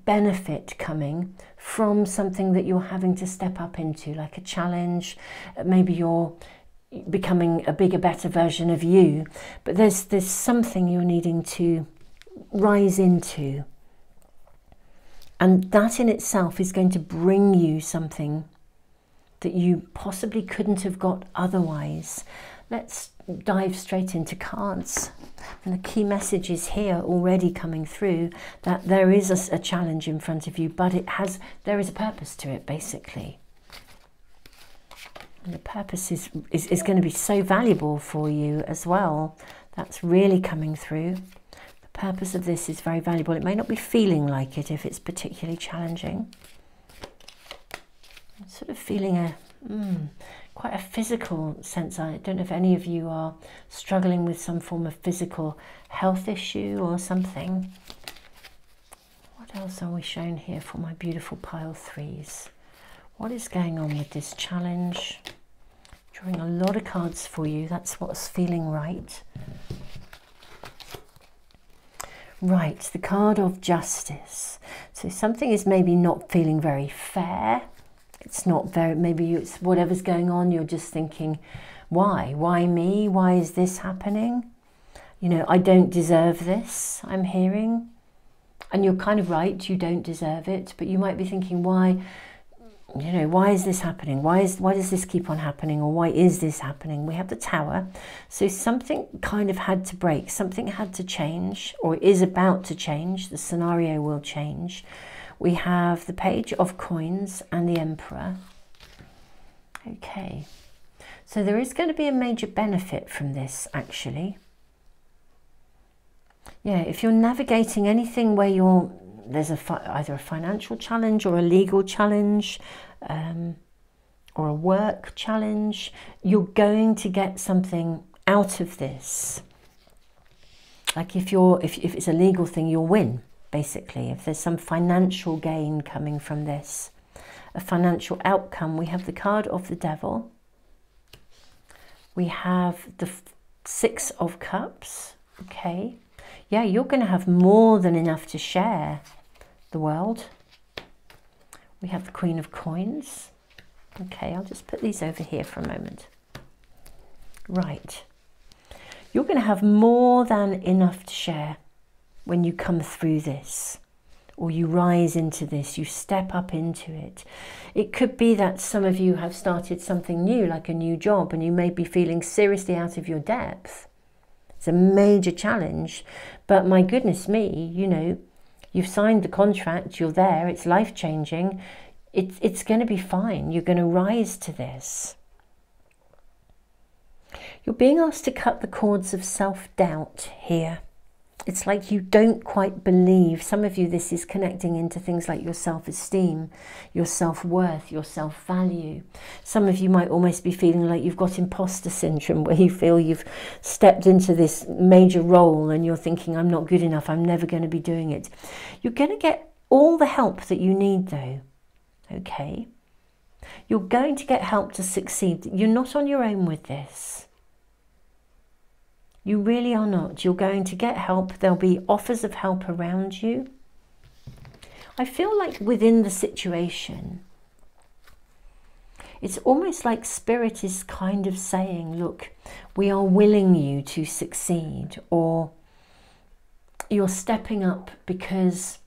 Speaker 1: benefit coming from something that you're having to step up into, like a challenge. Maybe you're becoming a bigger, better version of you, but there's something you're needing to rise into, and that in itself is going to bring you something that you possibly couldn't have got otherwise. Let's dive straight into cards, and the key message is here already coming through, that there is a challenge in front of you, but there is a purpose to it, basically. And the purpose is going to be so valuable for you as well. That's really coming through. The purpose of this is very valuable. It may not be feeling like it if it's particularly challenging. I'm sort of feeling quite a physical sense. I don't know if any of you are struggling with some form of physical health issue or something. What else are we shown here for my beautiful pile 3s? What is going on with this challenge? Drawing a lot of cards for you. That's what's feeling right. Right, the card of Justice. So something is maybe not feeling very fair. It's not very, maybe it's whatever's going on, you're just thinking, why? Why me? Why is this happening? You know, I don't deserve this, I'm hearing. And you're kind of right, you don't deserve it, but you might be thinking, why? You know, why is this happening? Why does this keep on happening? Or why is this happening? We have the Tower. So something kind of had to break. Something had to change, or is about to change. The scenario will change. We have the Page of Coins and the Emperor. Okay. So there is going to be a major benefit from this, actually. Yeah, if you're navigating anything where there's either a financial challenge or a legal challenge, or a work challenge, you're going to get something out of this. Like if it's a legal thing, you'll win, basically. If there's some financial gain coming from this, a financial outcome. We have the card of the Devil. We have the Six of Cups. Okay. Yeah, you're going to have more than enough to share the world. We have the Queen of Coins. Okay, I'll just put these over here for a moment. Right. You're going to have more than enough to share when you come through this. or you rise into this, you step up into it. It could be that some of you have started something new, like a new job, and you may be feeling seriously out of your depth. It's a major challenge, but my goodness me, you know, you've signed the contract, you're there, it's life-changing, it's going to be fine, you're going to rise to this. You're being asked to cut the cords of self-doubt here. It's like you don't quite believe. Some of you, this is connecting into things like your self-esteem, your self-worth, your self-value. Some of you might almost be feeling like you've got imposter syndrome, where you feel you've stepped into this major role and you're thinking, I'm not good enough, I'm never going to be doing it. You're going to get all the help that you need though, okay? You're going to get help to succeed. You're not on your own with this. You really are not. You're going to get help. There'll be offers of help around you. I feel like within the situation, it's almost like Spirit is kind of saying, look, we are willing you to succeed, or you're stepping up, because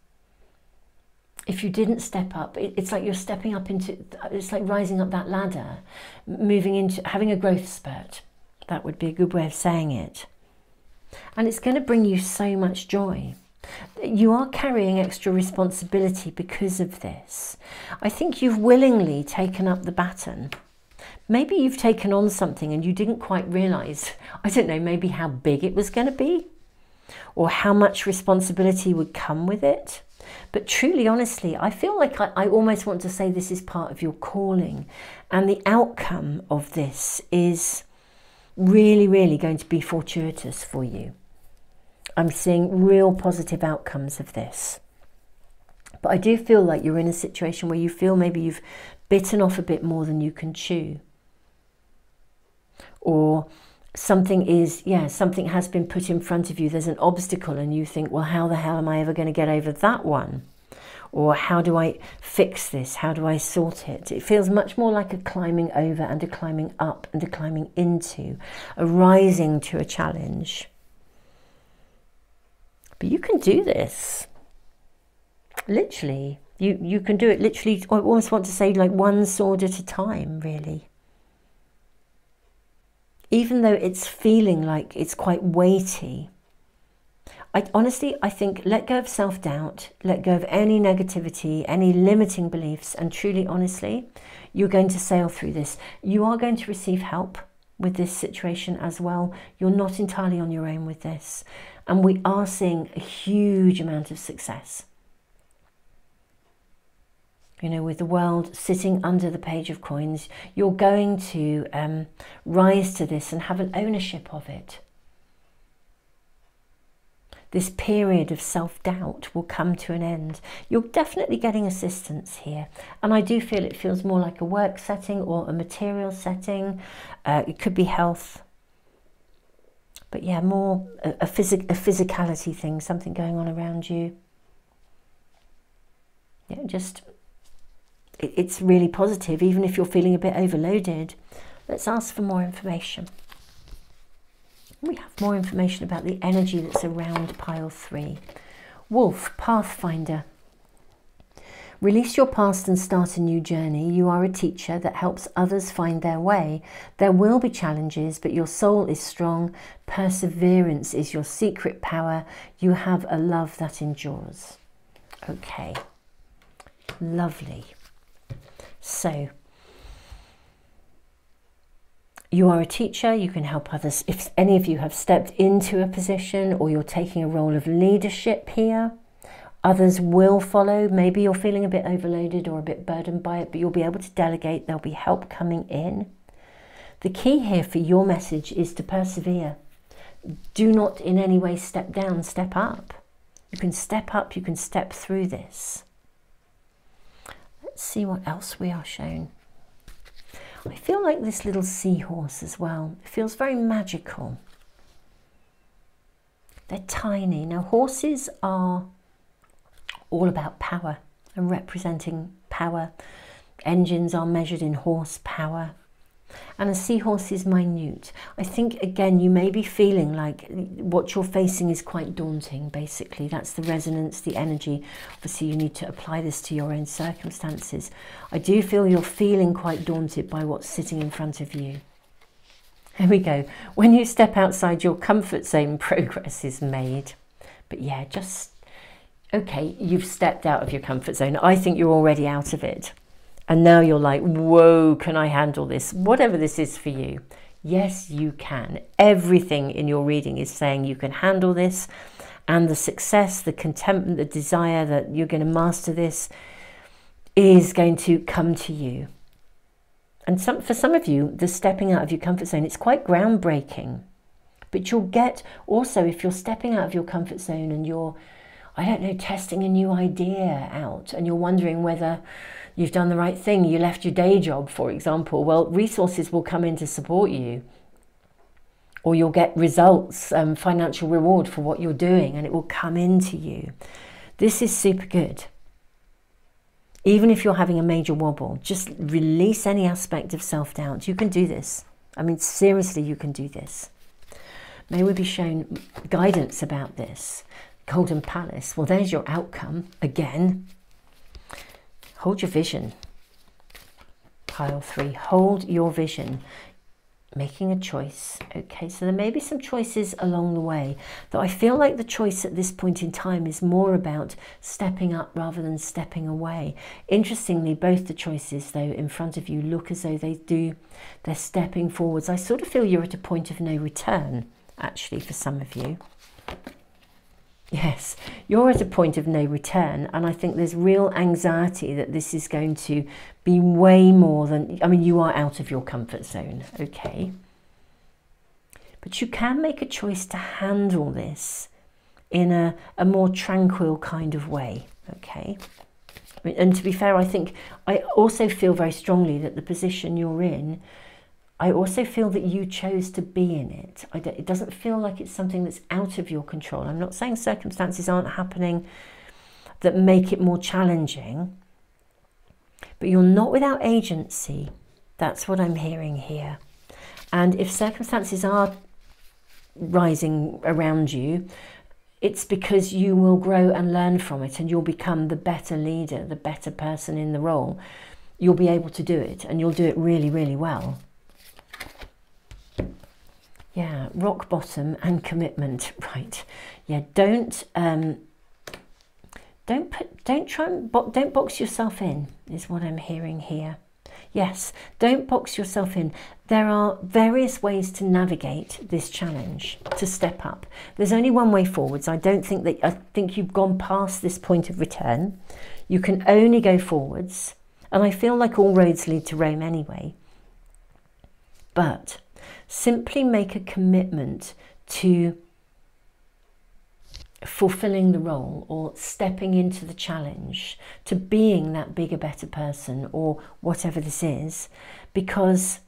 Speaker 1: if you didn't step up, it's like you're stepping up into, it's like rising up that ladder, moving into having a growth spurt. That would be a good way of saying it. And it's going to bring you so much joy. You are carrying extra responsibility because of this. I think you've willingly taken up the baton. Maybe you've taken on something and you didn't quite realise, I don't know, maybe how big it was going to be, or how much responsibility would come with it. But truly, honestly, I feel like I almost want to say this is part of your calling. And the outcome of this is really, really going to be fortuitous for you. I'm seeing real positive outcomes of this. But I do feel like you're in a situation where you feel maybe you've bitten off a bit more than you can chew. Or something is, something has been put in front of you. There's an obstacle and you think, well, how the hell am I ever going to get over that one? Or how do I fix this? How do I sort it? It feels much more like a climbing over and a climbing up and a climbing into, a rising to a challenge. But you can do this. Literally. You can do it literally, I almost want to say like one sword at a time, really. Even though it's feeling like it's quite weighty. Honestly, I think let go of self-doubt, let go of any negativity, any limiting beliefs, and truly, honestly, you're going to sail through this. You are going to receive help with this situation as well. You're not entirely on your own with this. And we are seeing a huge amount of success. You know, with the world sitting under the Page of Coins, you're going to rise to this and have an ownership of it. This period of self-doubt will come to an end. You're definitely getting assistance here. And I do feel it feels more like a work setting or a material setting. It could be health. But yeah, more a physicality thing, something going on around you. Yeah, just, it's really positive, even if you're feeling a bit overloaded. Let's ask for more information. We have more information about the energy that's around pile 3. Wolf, Pathfinder. Release your past and start a new journey. You are a teacher that helps others find their way. There will be challenges, but your soul is strong. Perseverance is your secret power. You have a love that endures. Okay, lovely. So, you are a teacher, you can help others. If any of you have stepped into a position or you're taking a role of leadership here, others will follow. Maybe you're feeling a bit overloaded or a bit burdened by it, but you'll be able to delegate. There'll be help coming in. The key here for your message is to persevere. Do not in any way step down, step up. You can step up, you can step through this. Let's see what else we are shown. I feel like this little seahorse as well. It feels very magical. They're tiny. Now, horses are all about power and representing power. Engines are measured in horsepower. And a seahorse is minute. I think, again, you may be feeling like what you're facing is quite daunting, basically. That's the resonance, the energy. Obviously, you need to apply this to your own circumstances. I do feel you're feeling quite daunted by what's sitting in front of you. Here we go. When you step outside your comfort zone, progress is made. But yeah, just, okay, you've stepped out of your comfort zone. I think you're already out of it. And now you're like, whoa, can I handle this? Whatever this is for you. Yes, you can. Everything in your reading is saying you can handle this. And the success, the contentment, the desire that you're going to master this is going to come to you. And for some of you, the stepping out of your comfort zone, it's quite groundbreaking. But you'll get also, if you're stepping out of your comfort zone and you're, I don't know, testing a new idea out and you're wondering whether you've done the right thing, you left your day job, for example, well, resources will come in to support you. Or you'll get results, financial reward for what you're doing, and it will come into you. This is super good. Even if you're having a major wobble, just release any aspect of self-doubt. You can do this. I mean, seriously, you can do this. May we be shown guidance about this. Golden Palace. Well, there's your outcome again. Hold your vision. Pile 3. Hold your vision. Making a choice. Okay, so there may be some choices along the way, though I feel like the choice at this point in time is more about stepping up rather than stepping away. Interestingly, both the choices, though, in front of you look as though they're stepping forwards. I sort of feel you're at a point of no return, actually, for some of you. Yes, you're at a point of no return, and I think there's real anxiety that this is going to be way more than, I mean, you are out of your comfort zone, okay? But you can make a choice to handle this in a more tranquil kind of way, okay? I mean, and to be fair, I also feel very strongly that the position you're in, I also feel that you chose to be in it. It doesn't feel like it's something that's out of your control. I'm not saying circumstances aren't happening that make it more challenging, but you're not without agency. That's what I'm hearing here. And if circumstances are rising around you, it's because you will grow and learn from it, and you'll become the better leader, the better person in the role. You'll be able to do it, and you'll do it really, really well. Yeah, rock bottom and commitment, right? Yeah, don't box yourself in, is what I'm hearing here. Yes, don't box yourself in. There are various ways to navigate this challenge, to step up. There's only one way forwards. I think you've gone past this point of return. You can only go forwards, and I feel like all roads lead to Rome anyway. But simply make a commitment to fulfilling the role, or stepping into the challenge, to being that bigger, better person, or whatever this is, because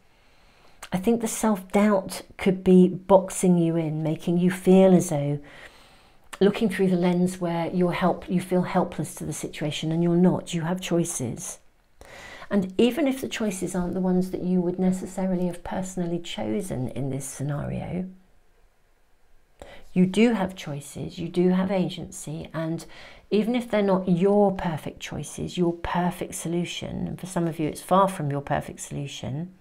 Speaker 1: I think the self-doubt could be boxing you in, making you feel as though, looking through the lens where you feel helpless to the situation, and you're not. You have choices. And even if the choices aren't the ones that you would necessarily have personally chosen in this scenario, you do have choices, you do have agency, and even if they're not your perfect choices, your perfect solution, and for some of you it's far from your perfect solution,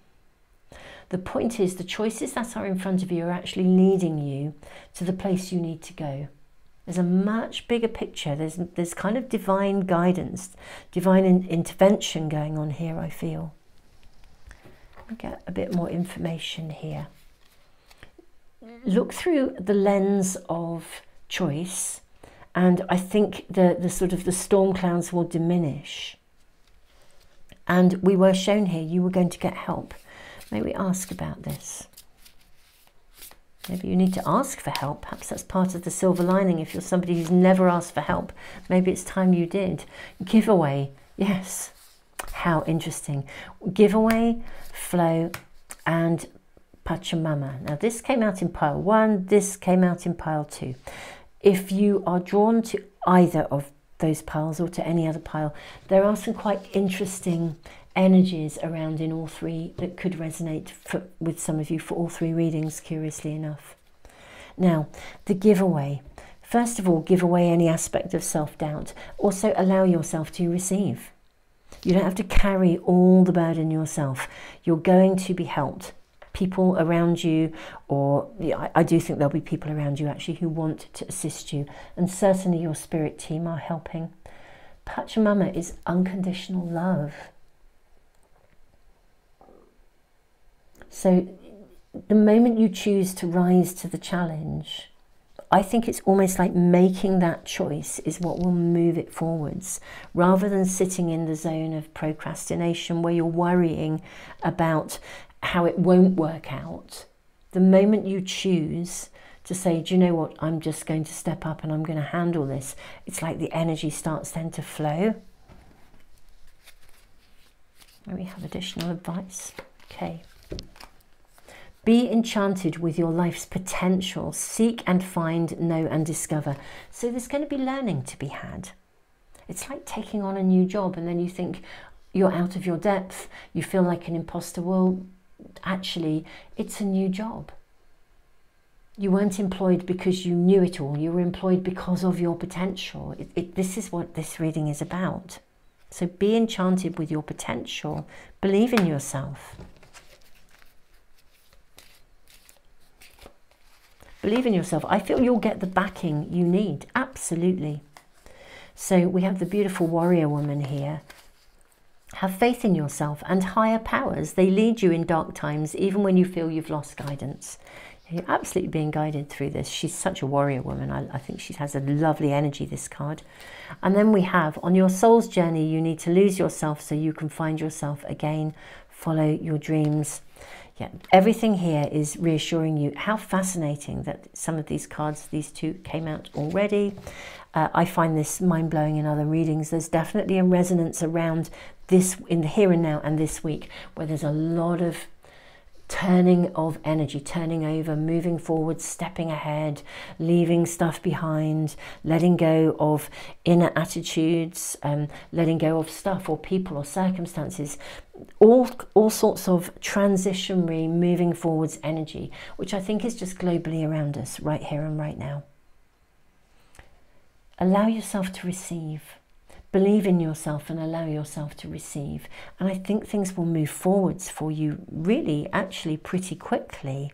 Speaker 1: the point is the choices that are in front of you are actually leading you to the place you need to go. There's a much bigger picture. There's kind of divine guidance, divine intervention going on here, I feel. Let me get a bit more information here. Look through the lens of choice, and I think the sort of the storm clouds will diminish. And we were shown here you were going to get help. May we ask about this? Maybe you need to ask for help. Perhaps that's part of the silver lining. If you're somebody who's never asked for help, maybe it's time you did. Giveaway, yes. How interesting. Giveaway, flow, and Pachamama. Now this came out in pile 1, this came out in pile 2. If you are drawn to either of those piles or to any other pile, there are some quite interesting energies around in all three that could resonate with some of you for all three readings, curiously enough. Now, the giveaway. First of all, give away any aspect of self-doubt. Also, allow yourself to receive. You don't have to carry all the burden yourself. You're going to be helped. People around you, or I do think there'll be people around you actually who want to assist you. And certainly your spirit team are helping. Pachamama is unconditional love. So the moment you choose to rise to the challenge, I think it's almost like making that choice is what will move it forwards, rather than sitting in the zone of procrastination where you're worrying about how it won't work out. The moment you choose to say, do you know what, I'm just going to step up and I'm going to handle this, it's like the energy starts then to flow. We have additional advice. Okay. Be enchanted with your life's potential. Seek and find, know and discover. So there's going to be learning to be had. It's like taking on a new job and then you think you're out of your depth. You feel like an imposter. Well, actually, it's a new job. You weren't employed because you knew it all. You were employed because of your potential. This is what this reading is about. So be enchanted with your potential. Believe in yourself. Believe in yourself. I feel you'll get the backing you need. Absolutely. So we have the beautiful warrior woman here. Have faith in yourself and higher powers. They lead you in dark times, even when you feel you've lost guidance. You're absolutely being guided through this. She's such a warrior woman. I think she has a lovely energy, this card. And then we have, on your soul's journey, you need to lose yourself so you can find yourself again. Follow your dreams. Yeah, everything here is reassuring you. How fascinating that some of these cards, these two, came out already. I find this mind-blowing in other readings. There's definitely a resonance around this in the here and now and this week, where there's a lot of turning of energy, turning over, moving forward, stepping ahead, leaving stuff behind, letting go of inner attitudes, letting go of stuff or people or circumstances, all sorts of transitionary, moving forwards energy, which I think is just globally around us right here and right now. Allow yourself to receive. Believe in yourself and allow yourself to receive. And I think things will move forwards for you really, actually pretty quickly.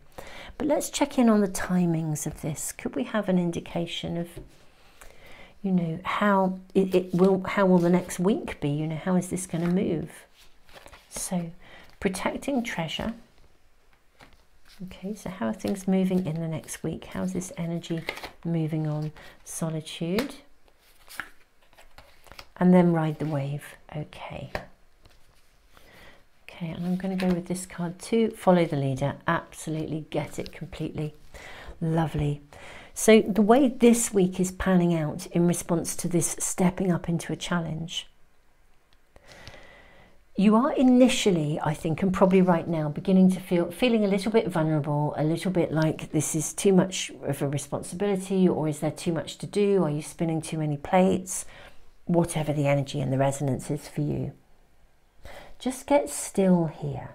Speaker 1: But let's check in on the timings of this. Could we have an indication of, you know, how will the next week be? You know, how is this going to move? So, protecting treasure. Okay, so how are things moving in the next week? How's this energy moving on? Solitude. And then ride the wave. Okay. Okay, and I'm going to go with this card too. Follow the leader. Absolutely get it completely. Lovely. So the way this week is panning out in response to this stepping up into a challenge, you are initially, I think, and probably right now, beginning to feeling a little bit vulnerable, a little bit like this is too much of a responsibility, or is there too much to do? Are you spinning too many plates? Whatever the energy and the resonance is for you. Just get still here.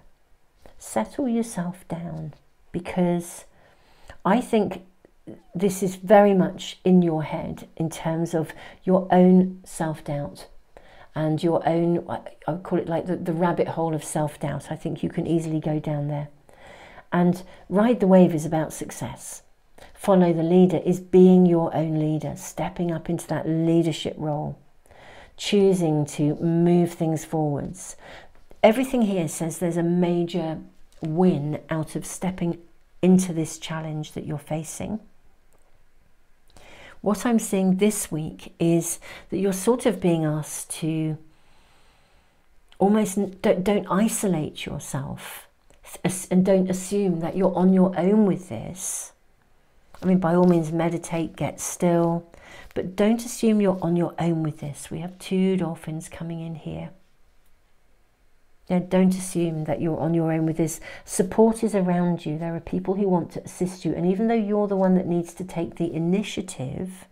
Speaker 1: Settle yourself down, because I think this is very much in your head in terms of your own self-doubt and your own, I would call it like the rabbit hole of self-doubt. I think you can easily go down there. And ride the wave is about success. Follow the leader is being your own leader, stepping up into that leadership role, choosing to move things forwards. Everything here says there's a major win out of stepping into this challenge that you're facing. What I'm seeing this week is that you're sort of being asked to almost don't isolate yourself and don't assume that you're on your own with this. I mean, by all means, meditate, get still, but don't assume you're on your own with this. We have two dolphins coming in here. Yeah, don't assume that you're on your own with this. Support is around you. There are people who want to assist you. And even though you're the one that needs to take the initiative,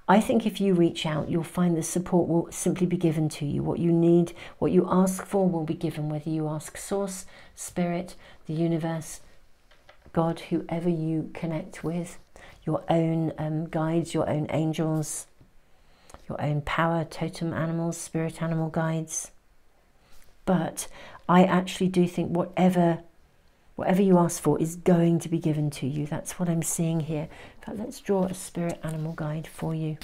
Speaker 1: I think if you reach out, you'll find the support will simply be given to you. What you need, what you ask for will be given, whether you ask Source, Spirit, the universe, God, whoever you connect with, your own guides, your own angels, your own power, totem animals, spirit animal guides. But I actually do think whatever you ask for is going to be given to you. That's what I'm seeing here. In fact, let's draw a spirit animal guide for you.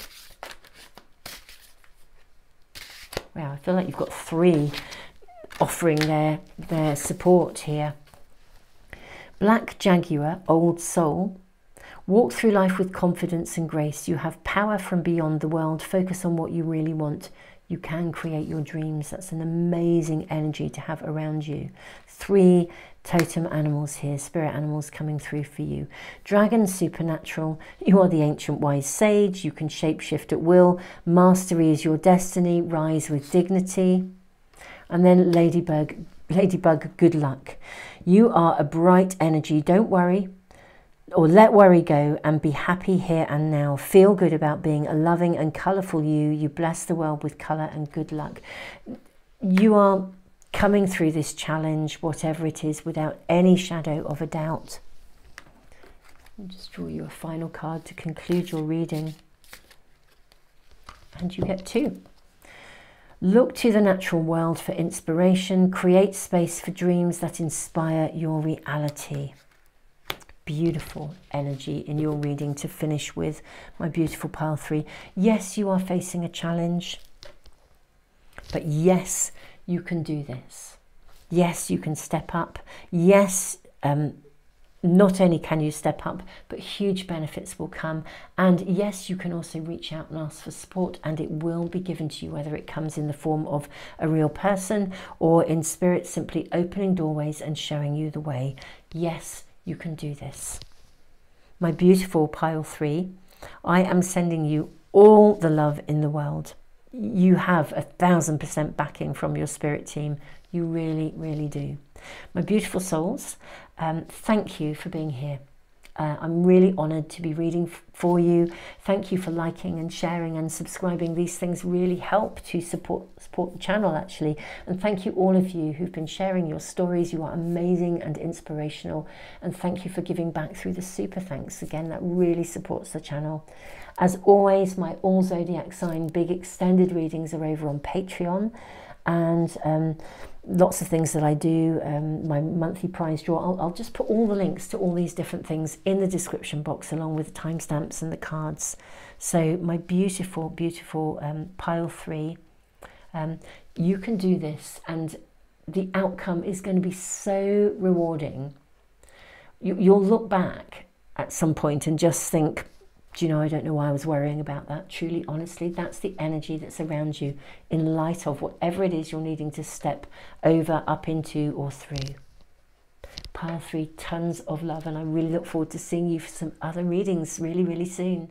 Speaker 1: Wow, I feel like you've got 3 offering their support here. Black Jaguar, Old Soul. Walk through life with confidence and grace. You have power from beyond the world. Focus on what you really want. You can create your dreams. That's an amazing energy to have around you. 3 totem animals here, spirit animals coming through for you. Dragon, supernatural. You are the ancient wise sage. You can shapeshift at will. Mastery is your destiny. Rise with dignity. And then Ladybug, good luck. You are a bright energy. Don't worry, or let worry go, and be happy here and now. Feel good about being a loving and colourful you. You bless the world with colour and good luck. You are coming through this challenge, whatever it is, without any shadow of a doubt. I'll just draw you a final card to conclude your reading. And you get 2. Look to the natural world for inspiration. Create space for dreams that inspire your reality. Beautiful energy in your reading to finish with, my beautiful pile 3. Yes, you are facing a challenge, but yes, you can do this. Yes, you can step up. Yes, not only can you step up, but huge benefits will come. And yes, you can also reach out and ask for support, and it will be given to you, whether it comes in the form of a real person or in spirit simply opening doorways and showing you the way. Yes, you can do this. My beautiful pile 3, I am sending you all the love in the world. You have 1000% backing from your spirit team. You really, really do. My beautiful souls, thank you for being here. I'm really honoured to be reading for you. Thank you for liking and sharing and subscribing. These things really help to support the channel, actually. And thank you all of you who've been sharing your stories. You are amazing and inspirational. And thank you for giving back through the super thanks. Again, that really supports the channel. As always, my all zodiac sign big extended readings are over on Patreon. And lots of things that I do, my monthly prize draw. I'll just put all the links to all these different things in the description box, along with the timestamps and the cards. So my beautiful, beautiful pile 3, you can do this, and the outcome is going to be so rewarding. You'll look back at some point and just think, do you know, I don't know why I was worrying about that. Truly, honestly, that's the energy that's around you in light of whatever it is you're needing to step over, up into, or through. Pile 3, tons of love, and I really look forward to seeing you for some other readings really, really soon.